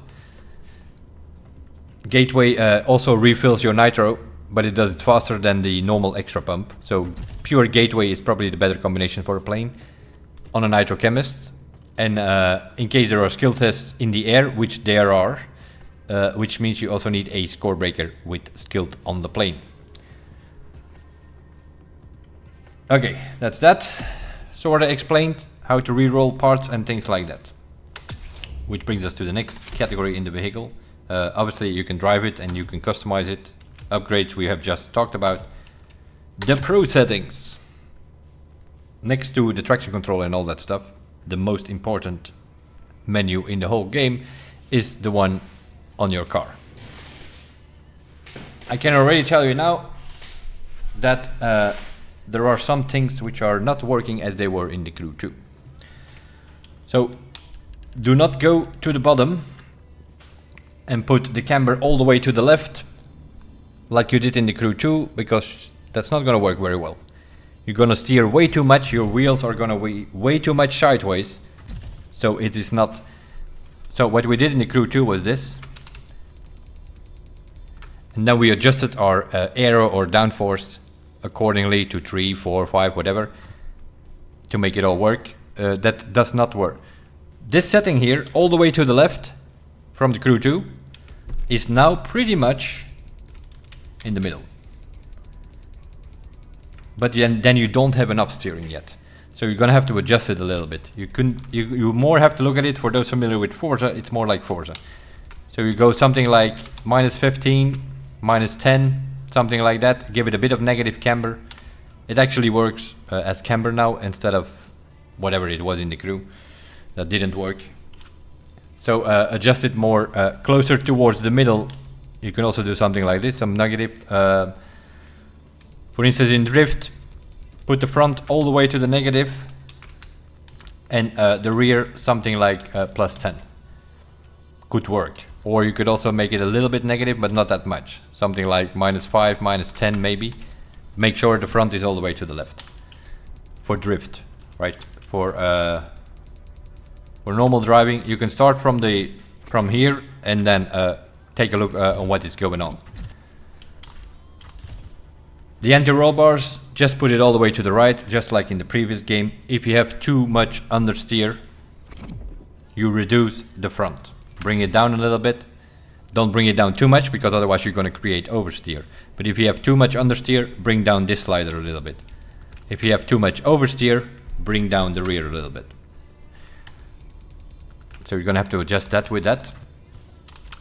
Gateway also refills your nitro, but it does it faster than the normal extra pump. So pure gateway is probably the better combination for a plane on a nitrochemist. And in case there are skill tests in the air, which there are, which means you also need a scorebreaker with skilled on the plane. Okay, that's that. Sorta explained how to reroll parts and things like that. Which brings us to the next category in the vehicle. Obviously you can drive it and you can customize it. Upgrades we have just talked about. The pro settings. Next to the traction control and all that stuff, the most important menu in the whole game is the one on your car. I can already tell you now that there are some things which are not working as they were in the Crew 2. So do not go to the bottom and put the camber all the way to the left like you did in the Crew 2, because that's not going to work very well. You're going to steer way too much, your wheels are going to be way too much sideways, so it is not. So what we did in the Crew 2 was this, and then we adjusted our aero or downforce accordingly to 3, 4, 5, whatever, to make it all work. That does not work. This setting here, all the way to the left from the Crew 2, is now pretty much in the middle. But then you don't have enough steering yet, so you're gonna have to adjust it a little bit. You more have to look at it. For those familiar with Forza, it's more like Forza. So you go something like -15, -10, something like that. Give it a bit of negative camber. It actually works as camber now instead of whatever it was in the Crew that didn't work. So adjust it more closer towards the middle. You can also do something like this, some negative. For instance, in drift, put the front all the way to the negative, and the rear something like +10. Could work. Or you could also make it a little bit negative, but not that much. Something like -5, -10 maybe. Make sure the front is all the way to the left. For drift, right? For normal driving, you can start from here and then take a look on what is going on. The anti-roll bars, just put it all the way to the right, just like in the previous game. If you have too much understeer, you reduce the front. Bring it down a little bit. Don't bring it down too much, because otherwise you're going to create oversteer. But if you have too much understeer, bring down this slider a little bit. If you have too much oversteer, bring down the rear a little bit. So you're gonna have to adjust that with that.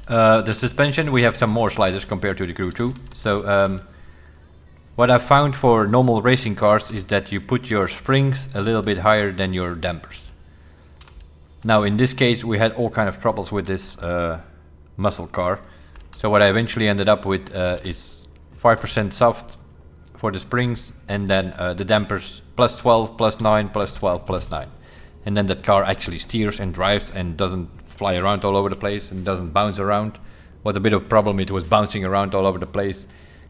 The suspension, we have some more sliders compared to the Crew 2. So what I found for normal racing cars is that you put your springs a little bit higher than your dampers. Now in this case we had all kind of troubles with this muscle car. So what I eventually ended up with is 5% soft for the springs, and then the dampers plus 12, plus 9, plus 12, plus 9. And then that car actually steers and drives and doesn't fly around all over the place and doesn't bounce around. What a bit of a problem, it was bouncing around all over the place.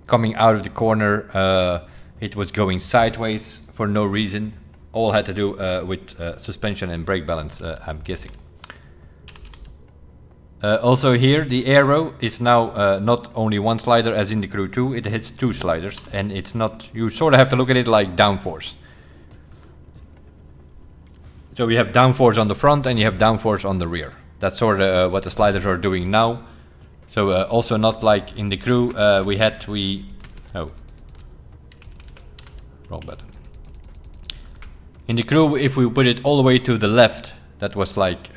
Coming out of the corner, it was going sideways for no reason. All had to do with suspension and brake balance, I'm guessing. Also here, the aero is now not only one slider as in the Crew 2, it hits 2 sliders, and it's not, you sort of have to look at it like downforce. So you have downforce on the front and you have downforce on the rear. That's sort of what the sliders are doing now. So also not like in the Crew, oh, wrong button. In the Crew, if we put it all the way to the left, that was like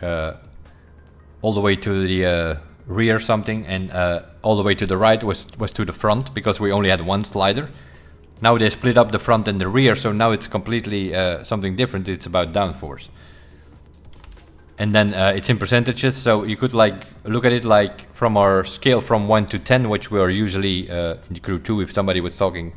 all the way to the rear something, and all the way to the right was to the front, because we only had one slider. Now they split up the front and the rear, so now it's completely something different. It's about downforce. And then it's in percentages, so you could like look at it like from our scale from 1 to 10, which we are usually in the Crew 2. If somebody was talking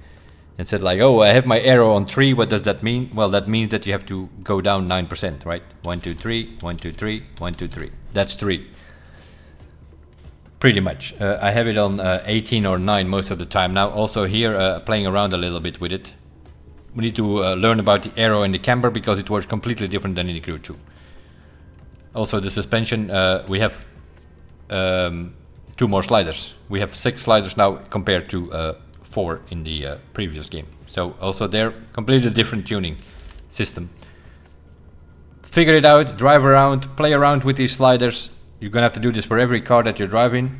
and said like, oh, I have my aero on 3, what does that mean? Well, that means that you have to go down 9%, right? 1, 2, 3, 1, 2, 3, 1, 2, 3. That's 3. Pretty much. I have it on 18 or 9 most of the time now. Also here, playing around a little bit with it. We need to learn about the aero and the camber, because it works completely different than in the Crew 2. Also the suspension, we have 2 more sliders. We have 6 sliders now compared to 4 in the previous game. So also there, completely different tuning system. Figure it out, drive around, play around with these sliders. You're gonna have to do this for every car that you're driving,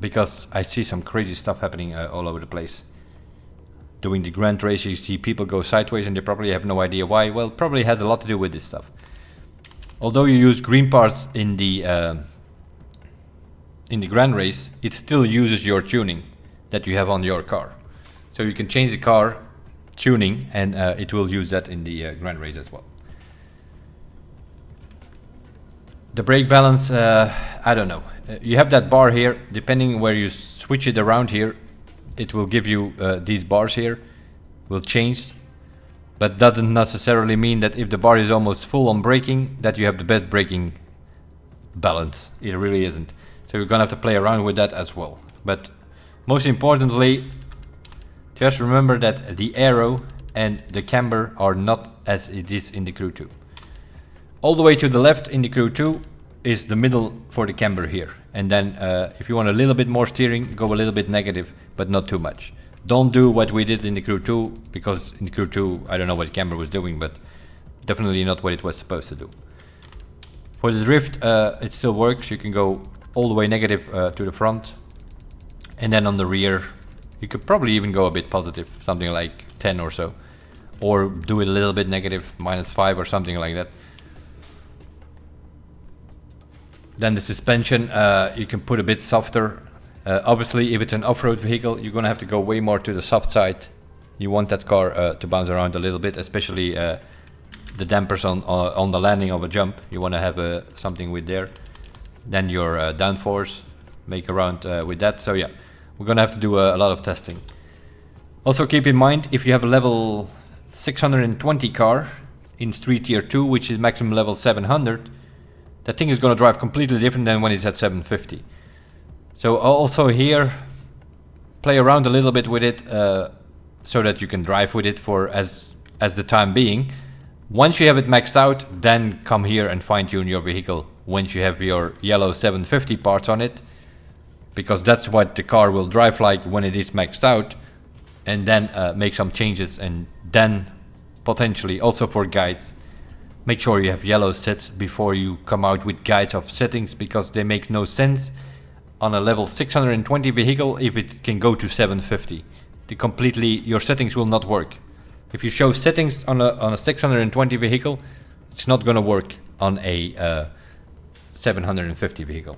because I see some crazy stuff happening all over the place. Doing the grand race, you see people go sideways and they probably have no idea why. Well, it probably has a lot to do with this stuff. Although you use green parts in the grand race, it still uses your tuning that you have on your car. So you can change the car tuning, and it will use that in the grand race as well. The brake balance, I don't know. You have that bar here. Depending where you switch it around here, it will give you these bars here. Will change. But doesn't necessarily mean that if the bar is almost full on braking, that you have the best braking balance. It really isn't. So you're gonna have to play around with that as well. But most importantly, just remember that the aero and the camber are not as it is in the Crew 2. All the way to the left in the Crew 2 is the middle for the camber here. And then if you want a little bit more steering, go a little bit negative, but not too much. Don't do what we did in the Crew 2, because in the Crew 2, I don't know what the camber was doing, but definitely not what it was supposed to do. For the drift, it still works. You can go all the way negative to the front. And then on the rear, you could probably even go a bit positive, something like 10 or so. Or do it a little bit negative, -5 or something like that. Then the suspension, you can put a bit softer. Obviously, if it's an off-road vehicle, you're gonna have to go way more to the soft side. You want that car to bounce around a little bit, especially the dampers on the landing of a jump. You want to have something with there. Then your downforce, make around with that. So yeah, we're gonna have to do a lot of testing. Also keep in mind, if you have a level 620 car in Street Tier 2, which is maximum level 700, that thing is gonna drive completely different than when it's at 750. So also here, play around a little bit with it so that you can drive with it for as the time being. Once you have it maxed out, then come here and fine tune your vehicle once you have your yellow 750 parts on it, because that's what the car will drive like when it is maxed out, and then make some changes, and then potentially also for guides, make sure you have yellow sets before you come out with guides of settings, because they make no sense on a level 620 vehicle if it can go to 750. Your settings will not work. If you show settings on a 620 vehicle, it's not gonna work on a 750 vehicle.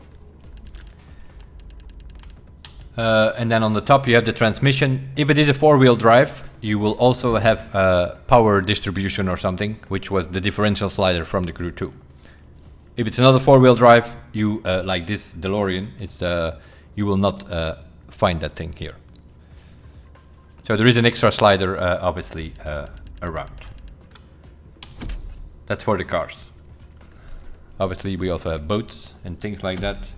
And then on the top you have the transmission. If it is a 4-wheel drive, you will also have power distribution or something, which was the differential slider from the Crew 2. If it's another 4-wheel drive, you like this DeLorean, it's you will not find that thing here. So there is an extra slider obviously around. That's for the cars. Obviously we also have boats and things like that.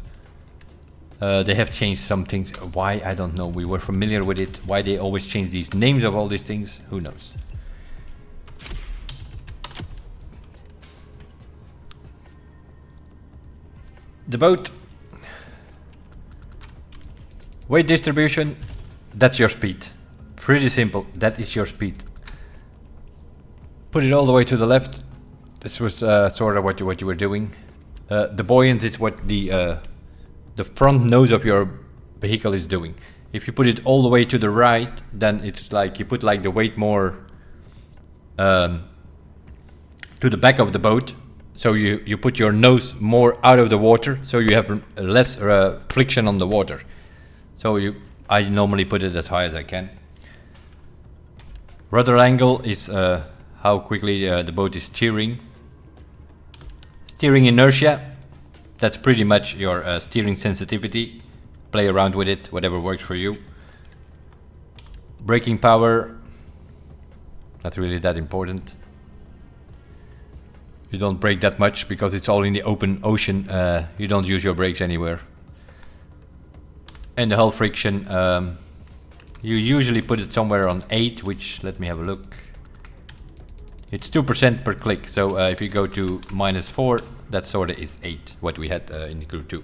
They have changed some things. Why? I don't know. We were familiar with it. Why they always change these names of all these things? Who knows? The boat. Weight distribution. That's your speed. Pretty simple. That is your speed. Put it all the way to the left. This was sort of what you were doing. The buoyance is what the front nose of your vehicle is doing. If you put it all the way to the right, then it's like you put like the weight more to the back of the boat. So you put your nose more out of the water, so you have less friction on the water. So I normally put it as high as I can. Rudder angle is how quickly the boat is steering. Steering inertia, that's pretty much your steering sensitivity. Play around with it, whatever works for you. Braking power, not really that important. You don't brake that much because it's all in the open ocean. You don't use your brakes anywhere. And the hull friction, you usually put it somewhere on 8, which, let me have a look. It's 2% per click, so if you go to -4, that sort of is 8, what we had in the Crew 2.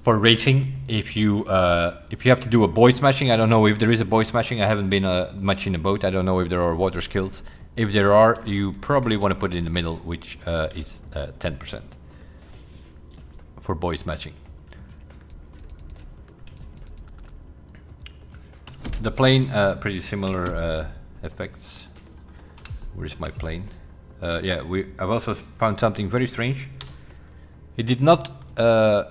For racing, if you have to do a buoy smashing, I don't know if there is a buoy smashing. I haven't been much in a boat. I don't know if there are water skills. If there are, you probably want to put it in the middle, which is 10% for buoy smashing. The plane, pretty similar effects. Where is my plane? Yeah, I've also found something very strange. It did not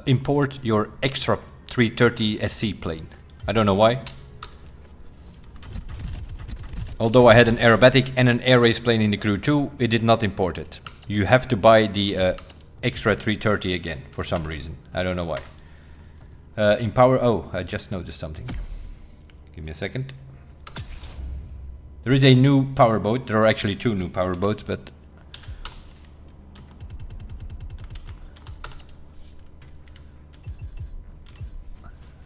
import your extra 330 SC plane. I don't know why. Although I had an aerobatic and an air race plane in the Crew 2, it did not import it. You have to buy the extra 330 again for some reason. I don't know why. In power, oh, I just noticed something. Give me a second. There is a new powerboat. There are actually 2 new powerboats, but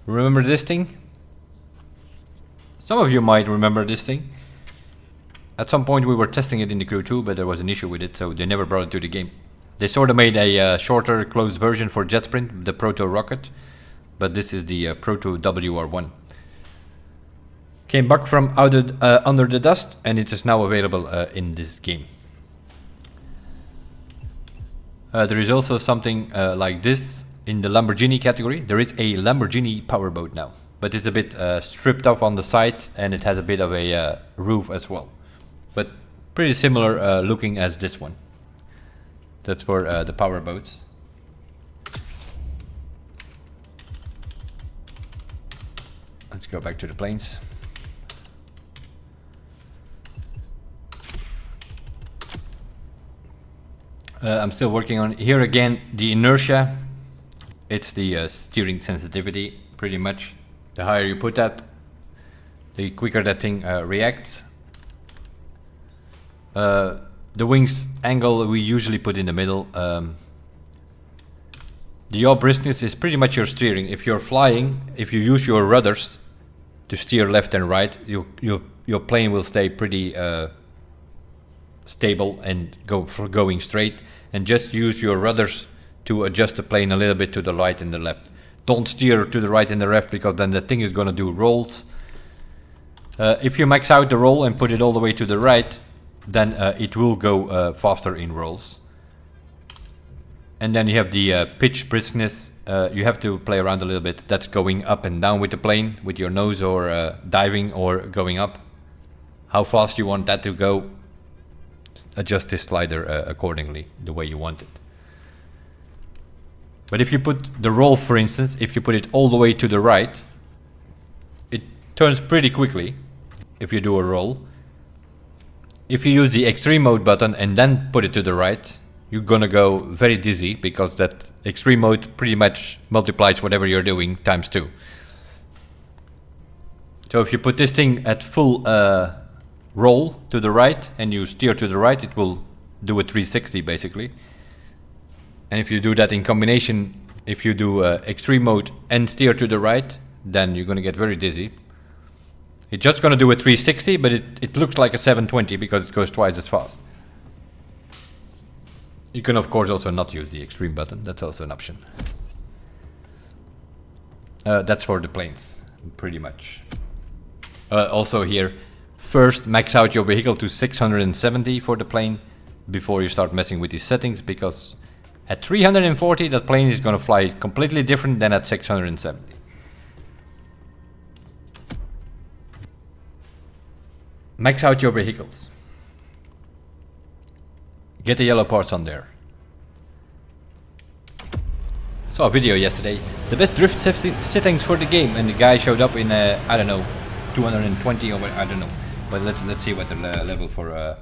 remember this thing? Some of you might remember this thing. At some point we were testing it in the Crew 2, but there was an issue with it, so they never brought it to the game. They sort of made a shorter, closed version for JetSprint, the Proto Rocket, but this is the Proto WR1. Came back from under the dust, and it is now available in this game. There is also something like this in the Lamborghini category. There is a Lamborghini powerboat now, but it's a bit stripped off on the side, and it has a bit of a roof as well. But pretty similar looking as this one. That's for the powerboats. Let's go back to the planes. I'm still working on here again. The inertia, it's the steering sensitivity, pretty much. The higher you put that, the quicker that thing reacts. The wings angle we usually put in the middle. The yaw briskness is pretty much your steering. If you're flying, if you use your rudders to steer left and right, your plane will stay pretty stable and going straight, and just use your rudders to adjust the plane a little bit to the right and the left. Don't steer to the right and the left, because then the thing is going to do rolls. If you max out the roll and put it all the way to the right, then it will go faster in rolls. And then you have the pitch briskness. You have to play around a little bit. That's going up and down with the plane, with your nose, or diving or going up. How fast you want that to go. Adjust this slider accordingly, the way you want it. But if you put the roll, for instance, if you put it all the way to the right, it turns pretty quickly if you do a roll. If you use the extreme mode button and then put it to the right, you're gonna go very dizzy, because that extreme mode pretty much multiplies whatever you're doing times 2. So if you put this thing at full roll to the right and you steer to the right, it will do a 360 basically. And if you do that in combination, if you do extreme mode and steer to the right, then you're gonna get very dizzy. It's just gonna do a 360, but it looks like a 720 because it goes twice as fast. You can of course also not use the extreme button, that's also an option. That's for the planes, pretty much. Also here, first max out your vehicle to 670 for the plane before you start messing with these settings, because at 340 that plane is gonna fly completely different than at 670. Max out your vehicles. Get the yellow parts on there. I saw a video yesterday, the best drift settings for the game, and the guy showed up in I don't know, 220 or I don't know. But let's see what the level for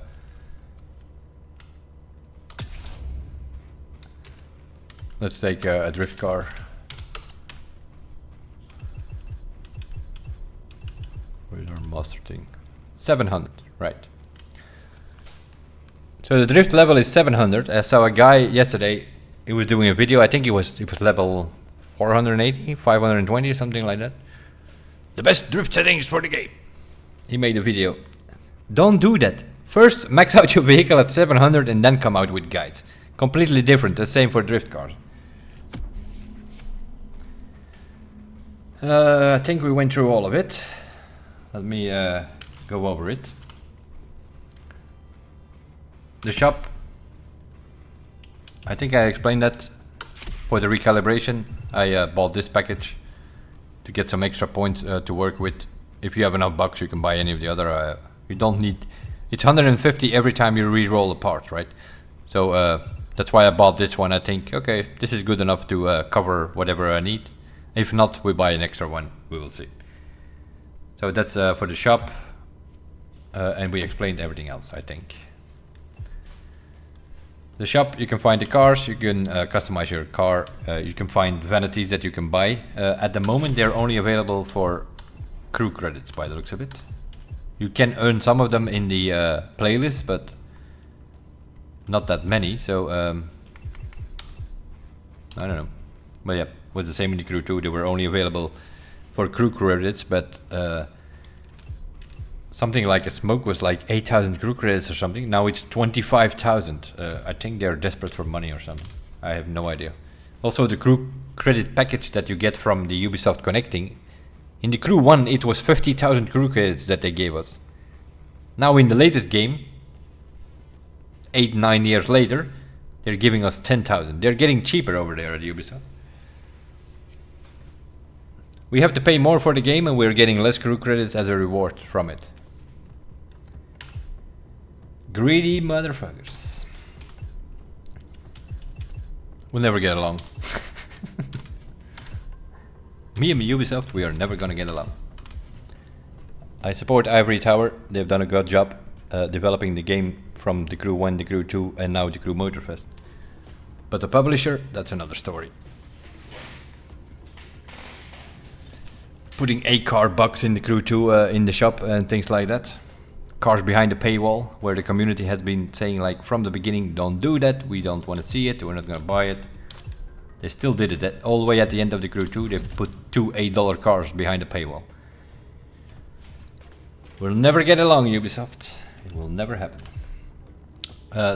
let's take a drift car. Where's our master thing? 700, right. So the drift level is 700. I saw a guy yesterday, he was doing a video, I think it was level 480, 520, something like that. The best drift settings for the game. He made a video. Don't do that. First max out your vehicle at 700 and then come out with guides. Completely different, the same for drift cars. I think we went through all of it. Let me go over it. The shop, I think I explained that. For the recalibration, I bought this package to get some extra points to work with. If you have enough bucks, you can buy any of the other. You don't need, it's 150 every time you re-roll a part, right? So that's why I bought this one. I think, okay, this is good enough to cover whatever I need. If not, we buy an extra one, we will see. So that's for the shop, and we explained everything else, I think. The shop, you can find the cars, you can customize your car, you can find vanities that you can buy. At the moment they're only available for crew credits by the looks of it. You can earn some of them in the playlist, but not that many, so I don't know. But yeah, it was the same in the crew too, they were only available for crew credits, but something like a smoke was like 8,000 crew credits or something. Now it's 25,000. I think they're desperate for money or something. I have no idea. Also the crew credit package that you get from the Ubisoft Connecting. In the crew 1 it was 50,000 crew credits that they gave us. Now in the latest game, 8-9 years later, they're giving us 10,000. They're getting cheaper over there at Ubisoft. We have to pay more for the game and we're getting less crew credits as a reward from it. Greedy motherfuckers. We'll never get along. Me and Ubisoft, we are never gonna get along. I support Ivory Tower. They've done a good job developing the game from the Crew 1, the Crew 2 and now the Crew Motorfest. But the publisher, that's another story. Putting a car bucks in the Crew 2 in the shop and things like that. Cars behind the paywall, where the community has been saying like from the beginning, don't do that, we don't want to see it, we're not gonna buy it. They still did it. All the way at the end of the Crew 2, they put 2 $8 cars behind the paywall. We'll never get along, Ubisoft. It will never happen.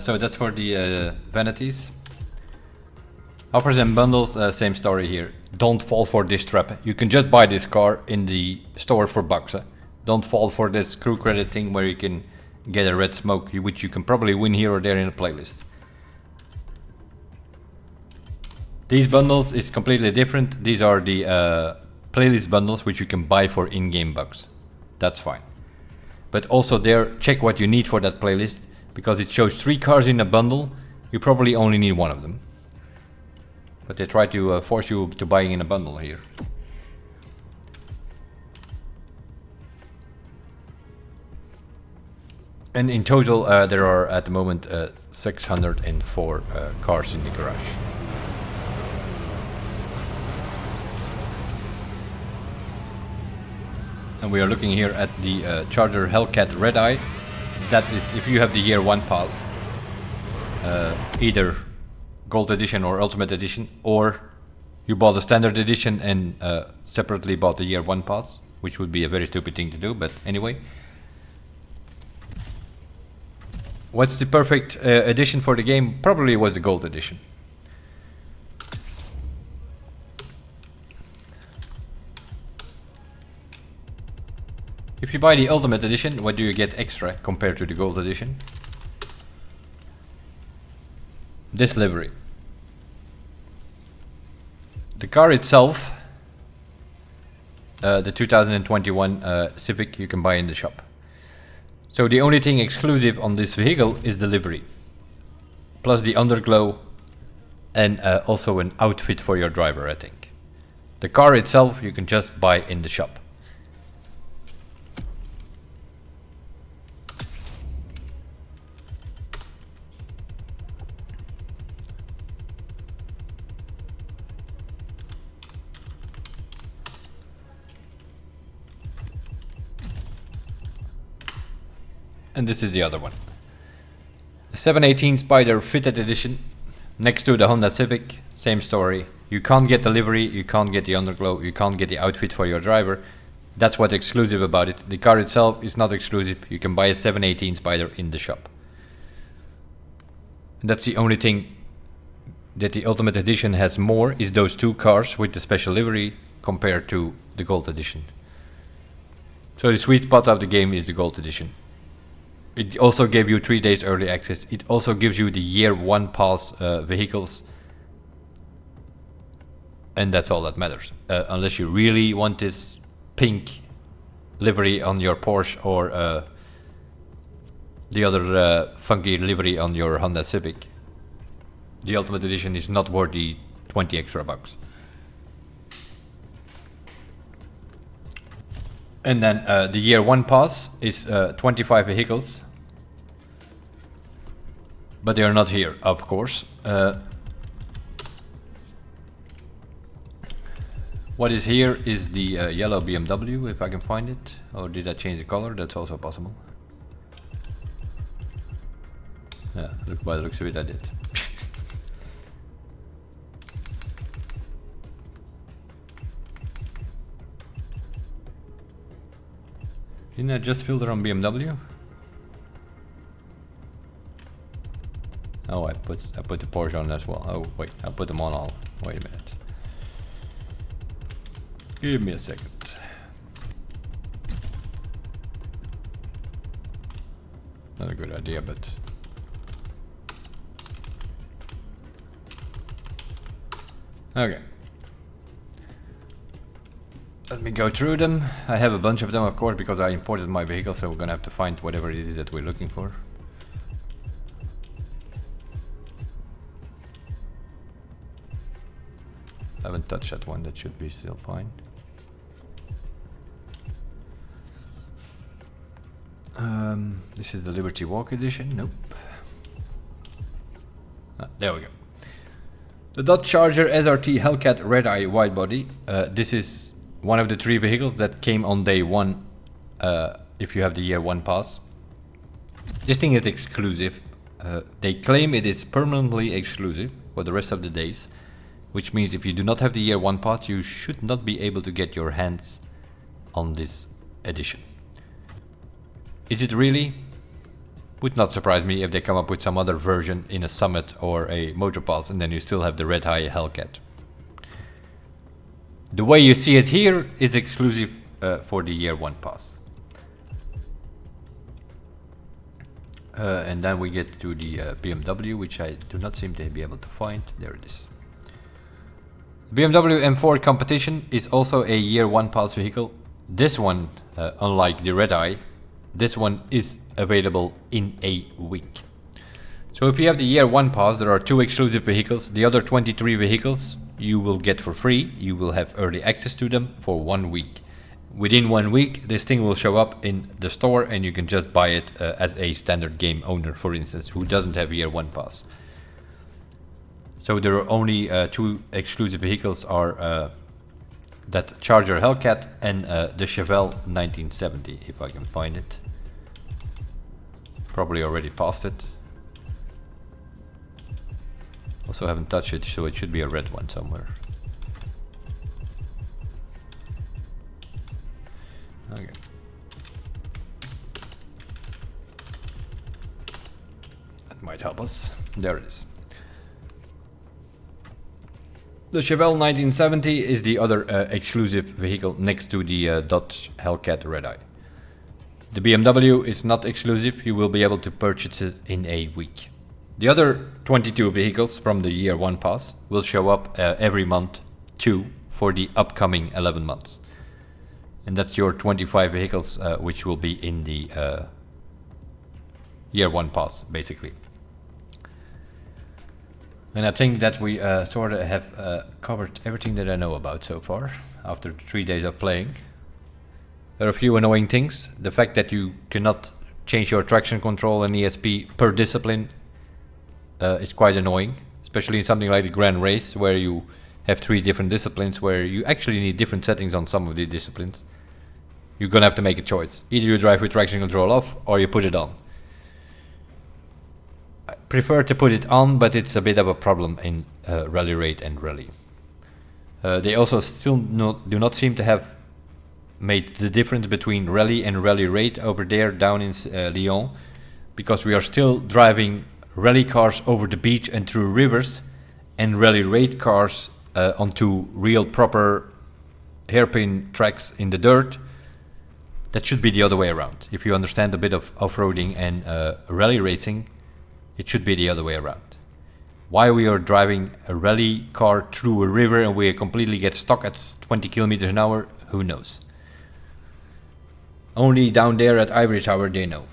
So that's for the vanities. Offers and bundles, same story here. Don't fall for this trap. You can just buy this car in the store for bucks. Don't fall for this crew credit thing where you can get a red smoke, which you can probably win here or there in a playlist. These bundles is completely different. These are the playlist bundles which you can buy for in-game bucks. That's fine. But also there, check what you need for that playlist, because it shows 3 cars in a bundle. You probably only need one of them. but they try to force you to buying in a bundle here. And in total, there are at the moment 604 cars in the garage. And we are looking here at the Charger Hellcat Red Eye. That is if you have the year 1 pass, either Gold Edition or Ultimate Edition, or you bought the Standard Edition and separately bought the year 1 pass, which would be a very stupid thing to do, but anyway. What's the perfect edition for the game? Probably was the Gold Edition. If you buy the Ultimate Edition, what do you get extra compared to the Gold Edition? This livery. The car itself, the 2021 Civic, you can buy in the shop. So the only thing exclusive on this vehicle is the livery, plus the underglow, and also an outfit for your driver, I think. The car itself you can just buy in the shop. And this is the other one. The 718 Spider Fitted Edition, next to the Honda Civic, same story. You can't get the livery, you can't get the underglow, you can't get the outfit for your driver. That's what's exclusive about it. The car itself is not exclusive. You can buy a 718 Spider in the shop. And that's the only thing that the Ultimate Edition has more, is those 2 cars with the special livery compared to the Gold Edition. So the sweet spot of the game is the Gold Edition. It also gave you 3 days early access. It also gives you the year 1 pass vehicles. And that's all that matters. Unless you really want this pink livery on your Porsche, or the other funky livery on your Honda Civic. The Ultimate Edition is not worth the 20 extra bucks. And then the year 1 pass is 25 vehicles. But they are not here, of course. What is here is the yellow BMW, if I can find it. Or did I change the color? That's also possible. Yeah, look, by the looks of it, I did. Didn't I just filter on BMW? Oh, I put the Porsche on as well. Oh wait, I put them on all. Wait a minute. Give me a second. Not a good idea, but okay. Let me go through them. I have a bunch of them, of course, because I imported my vehicle, so we're gonna have to find whatever it is that we're looking for. I haven't touched that one. That should be still fine. This is the Liberty Walk edition. Nope. Ah, there we go. The Dodge Charger SRT Hellcat Red Eye Wide Body. This is one of the 3 vehicles that came on day 1 if you have the year 1 pass. This thing is exclusive. They claim it is permanently exclusive for the rest of the days, which means if you do not have the year 1 pass, you should not be able to get your hands on this edition. Is it really? Would not surprise me if they come up with some other version in a Summit or a Motor Pass, and then you still have the Red Eye Hellcat. The way you see it here is exclusive for the year 1 pass. And then we get to the BMW, which I do not seem to be able to find. There it is. BMW M4 Competition is also a year 1 pass vehicle. This one, unlike the Red Eye, this one is available in a week. So if you have the year 1 pass, there are 2 exclusive vehicles. The other 23 vehicles you will get for free. You will have early access to them for 1 week. Within 1 week, this thing will show up in the store and you can just buy it as a standard game owner, for instance, who doesn't have year 1 pass. So there are only 2 exclusive vehicles are that Charger Hellcat and the Chevelle 1970, if I can find it. Probably already passed it. Also haven't touched it, so it should be a red one somewhere. Okay. That might help us. There it is. The Chevelle 1970 is the other exclusive vehicle next to the Dodge Hellcat Red Eye. The BMW is not exclusive, you will be able to purchase it in a week. The other 22 vehicles from the year 1 pass will show up every month too for the upcoming 11 months. And that's your 25 vehicles which will be in the year 1 pass basically. And I think that we sort of have covered everything that I know about so far after 3 days of playing. There are a few annoying things. The fact that you cannot change your traction control and ESP per discipline is quite annoying, especially in something like the Grand Race where you have 3 different disciplines where you actually need different settings on some of the disciplines. You're gonna have to make a choice. Either you drive with traction control off or you put it on. I prefer to put it on, but it's a bit of a problem in Rally Raid and Rally. They also still do not seem to have made the difference between Rally and Rally Raid over there down in Lyon, because we are still driving rally cars over the beach and through rivers, and Rally Raid cars onto real proper hairpin tracks in the dirt. That should be the other way around. If you understand a bit of off-roading and rally racing, it should be the other way around. Why we are driving a rally car through a river and we completely get stuck at 20 kilometers an hour, who knows? Only down there at Ivory Tower they know.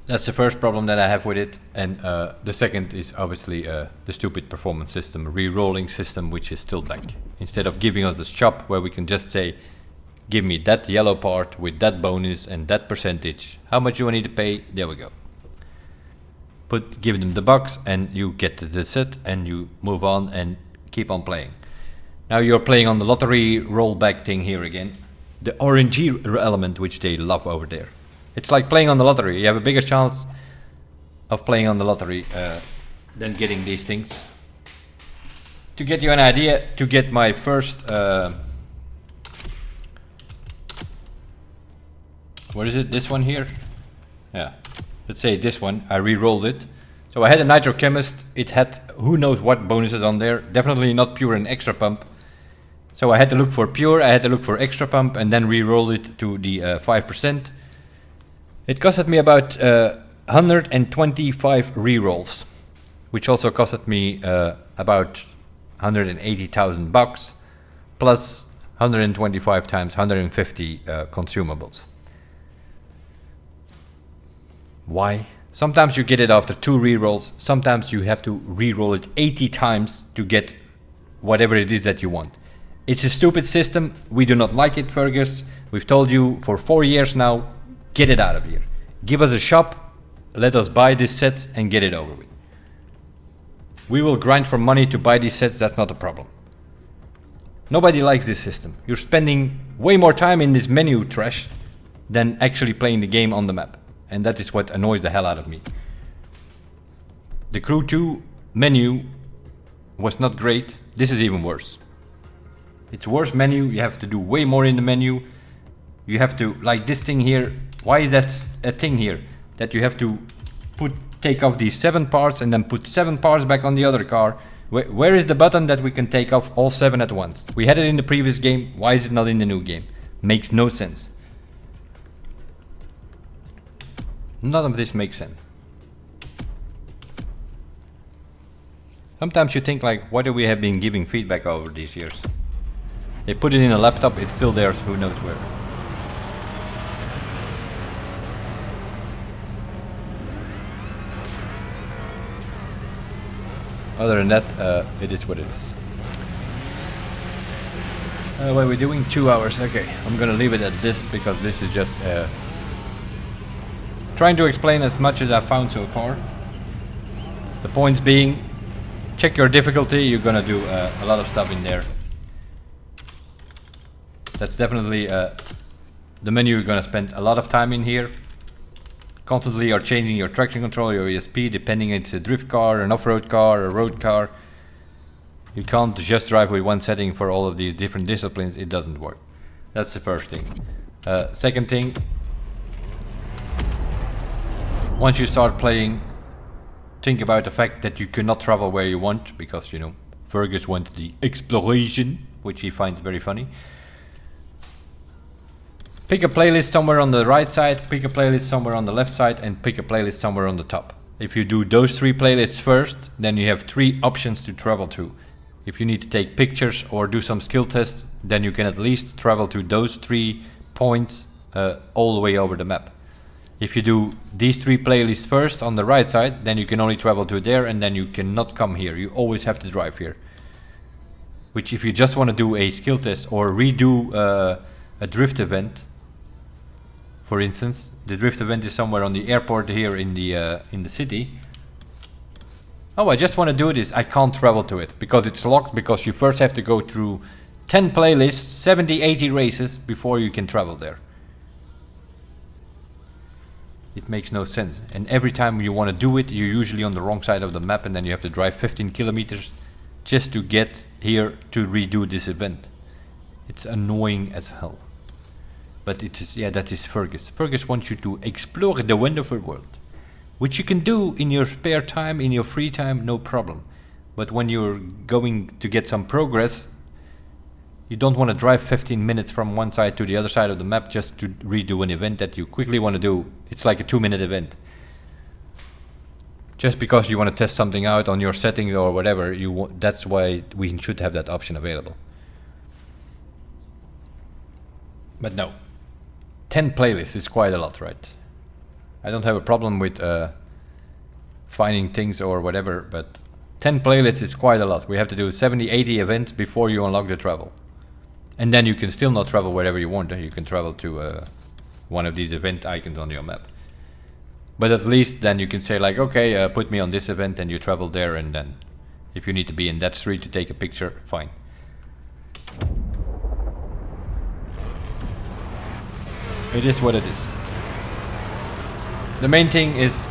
That's the first problem that I have with it, and the second is obviously the stupid performance system, re-rolling system, which is still back. Instead of giving us the shop where we can just say, give me that yellow part with that bonus and that percentage, how much you need to pay, there we go. Give them the box and you get the set and you move on and keep on playing. Now you're playing on the lottery rollback thing here again. The RNG element, which they love over there. It's like playing on the lottery. You have a bigger chance of playing on the lottery than getting these things. To get you an idea, to get my first what is it? This one here? Yeah. Let's say this one. I re-rolled it. So I had a Nitro Chemist. It had who knows what bonuses on there. Definitely not pure and extra pump. So I had to look for pure, I had to look for extra pump, and then re-roll it to the 5%. It costed me about 125 re-rolls, which also costed me about 180,000 bucks, plus 125 times 150 consumables. Why? Sometimes you get it after 2 re-rolls, sometimes you have to re-roll it 80 times to get whatever it is that you want. It's a stupid system, we do not like it, Fergus. We've told you for 4 years now, get it out of here. Give us a shop, let us buy these sets and get it over with. We will grind for money to buy these sets, that's not a problem. Nobody likes this system. You're spending way more time in this menu trash than actually playing the game on the map. And that is what annoys the hell out of me. The Crew 2 menu was not great. This is even worse. It's a worse menu. You have to do way more in the menu. You have to, like this thing here. Why is that a thing here? That you have to take off these 7 parts and then put 7 parts back on the other car. Where is the button that we can take off all 7 at once? We had it in the previous game. Why is it not in the new game? Makes no sense. None of this makes sense. Sometimes you think like, why do we have been giving feedback over these years? They put it in a laptop, it's still there, who knows where. Other than that, it is what it is. What are we doing? 2 hours. Okay, I'm gonna leave it at this because this is just trying to explain as much as I've found so far. The points being, check your difficulty. You're gonna do a lot of stuff in there. That's definitely the menu. You're gonna spend a lot of time in here. Constantly are changing your traction control, your ESP, depending it's a drift car, an off-road car, a road car. You can't just drive with one setting for all of these different disciplines. It doesn't work. That's the first thing. Second thing, once you start playing, think about the fact that you cannot travel where you want, because, you know, Fergus wants the exploration, which he finds very funny. Pick a playlist somewhere on the right side, pick a playlist somewhere on the left side, and pick a playlist somewhere on the top. If you do those 3 playlists first, then you have 3 options to travel to. If you need to take pictures or do some skill tests, then you can at least travel to those 3 points all the way over the map. If you do these 3 playlists first on the right side, then you can only travel to there, and then you cannot come here. You always have to drive here. Which, if you just want to do a skill test or redo a drift event, for instance, the drift event is somewhere on the airport here in the city. Oh, I just want to do this. I can't travel to it because it's locked, because you first have to go through 10 playlists, 70, 80 races before you can travel there. It makes no sense. And every time you want to do it, you're usually on the wrong side of the map, and then you have to drive 15 kilometers just to get here to redo this event. It's annoying as hell. But it is, yeah, that is Fergus. Fergus wants you to explore the wonderful world, which you can do in your spare time, in your free time, no problem. But when you're going to get some progress, you don't want to drive 15 minutes from one side to the other side of the map just to redo an event that you quickly want to do. It's like a 2-minute event. Just because you want to test something out on your settings or whatever, that's why we should have that option available. But no. 10 playlists is quite a lot, right? I don't have a problem with finding things or whatever, but 10 playlists is quite a lot. We have to do 70, 80 events before you unlock the travel. And then you can still not travel wherever you want. You can travel to one of these event icons on your map. But at least then you can say like, okay, put me on this event, and you travel there, and then if you need to be in that street to take a picture, fine. It is what it is. The main thing is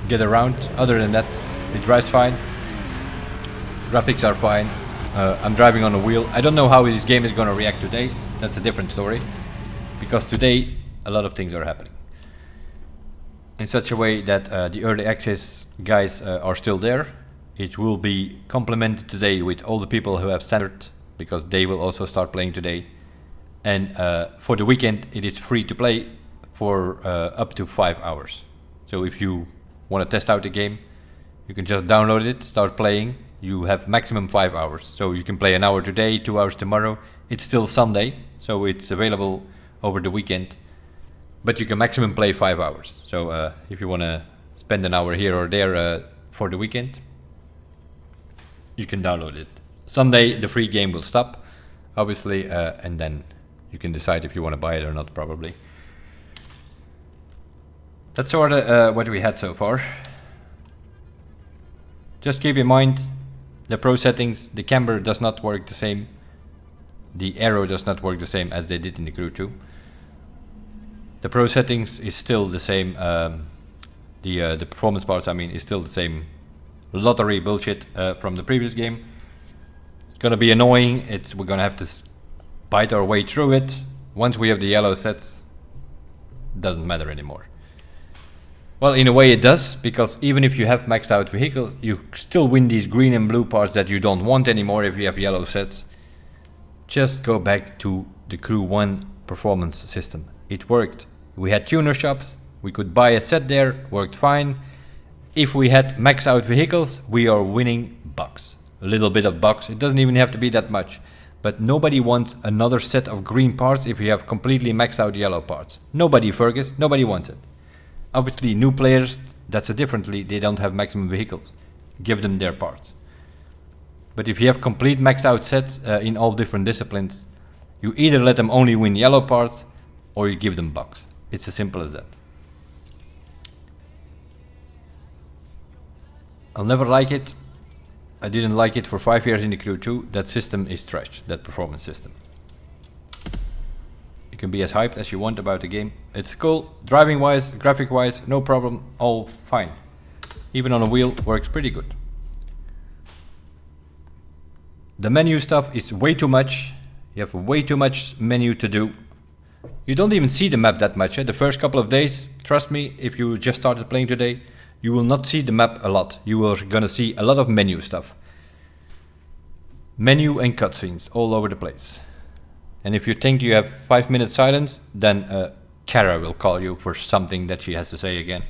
get around. Other than that, it drives fine. Graphics are fine. I'm driving on a wheel. I don't know how this game is going to react today. That's a different story. Because today, a lot of things are happening. In such a way that the early access guys are still there. It will be complemented today with all the people who have standard, because they will also start playing today. And for the weekend, it is free to play for up to 5 hours. So if you want to test out the game, you can just download it, start playing. You have maximum 5 hours. So you can play an hour today, 2 hours tomorrow. It's still Sunday, so it's available over the weekend. But you can maximum play 5 hours. So if you want to spend an hour here or there for the weekend, you can download it. Sunday, the free game will stop, obviously, and then you can decide if you want to buy it or not, probably. That's sort of what we had so far. Just keep in mind, the pro settings, the camber does not work the same. The arrow does not work the same as they did in the Crew 2. The pro settings is still the same. The performance parts, I mean, is still the same lottery bullshit from the previous game. It's gonna be annoying. We're gonna have to bite our way through it. Once we have the yellow sets, it doesn't matter anymore. Well, in a way it does, because even if you have maxed out vehicles, you still win these green and blue parts that you don't want anymore if you have yellow sets. Just go back to the Crew 1 performance system. It worked. We had tuner shops, we could buy a set there, worked fine. If we had maxed out vehicles, we are winning bucks. A little bit of bucks, it doesn't even have to be that much. But nobody wants another set of green parts if you have completely maxed out yellow parts. Nobody, Fergus, nobody wants it. Obviously, new players, that's a differently, they don't have maximum vehicles. give them their parts. But if you have complete maxed out sets in all different disciplines, you either let them only win yellow parts or you give them bugs. It's as simple as that. I'll never like it. I didn't like it for 5 years in the crew too. That system is trash, that performance system. You can be as hyped as you want about the game. It's cool, driving wise, graphic wise, no problem, all fine. Even on a wheel, works pretty good. The menu stuff is way too much. You have way too much menu to do. You don't even see the map that much. The first couple of days, trust me, if you just started playing today, you will not see the map a lot. You are gonna see a lot of menu stuff. Menu and cutscenes all over the place. And if you think you have 5 minutes silence, then Kara will call you for something that she has to say again.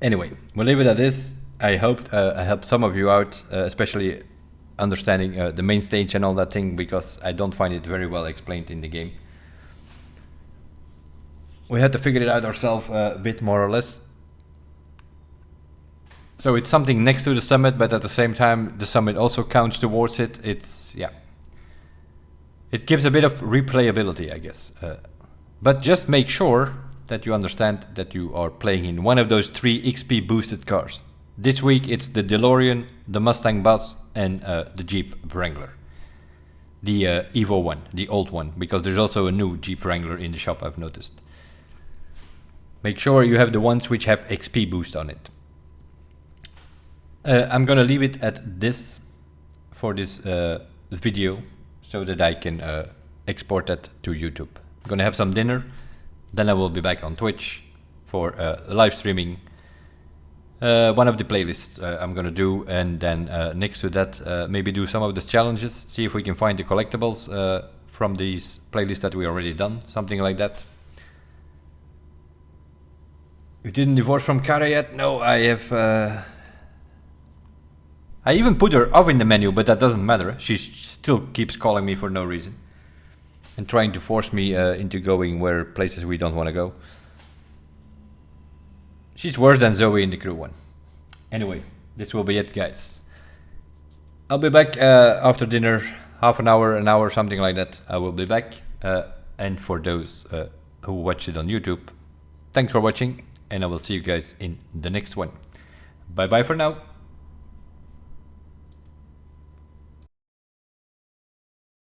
Anyway, we'll leave it at this. I hope I helped some of you out, especially understanding the main stage and all that thing, because I don't find it very well explained in the game. We had to figure it out ourselves a bit more or less. So it's something next to the summit, but at the same time the summit also counts towards it. It's, yeah, it gives a bit of replayability, I guess. But just make sure that you understand that you are playing in one of those 3 XP boosted cars. This week it's the DeLorean, the Mustang Buzz, and the Jeep Wrangler. The Evo one, the old one, because there's also a new Jeep Wrangler in the shop, I've noticed. Make sure you have the ones which have XP boost on it. I'm gonna leave it at this for this video, so that I can export that to YouTube. I'm gonna have some dinner, then I will be back on Twitch for live streaming one of the playlists I'm gonna do, and then next to that maybe do some of the challenges, see if we can find the collectibles from these playlists that we already done, something like that. You didn't divorce from Kara yet? No, I have... I even put her off in the menu, but that doesn't matter. She still keeps calling me for no reason and trying to force me into going where places we don't want to go. She's worse than Zoe in the crew one. Anyway, this will be it, guys. I'll be back after dinner, half an hour, something like that. I will be back. And for those who watch it on YouTube, thanks for watching, and I will see you guys in the next one. Bye bye for now.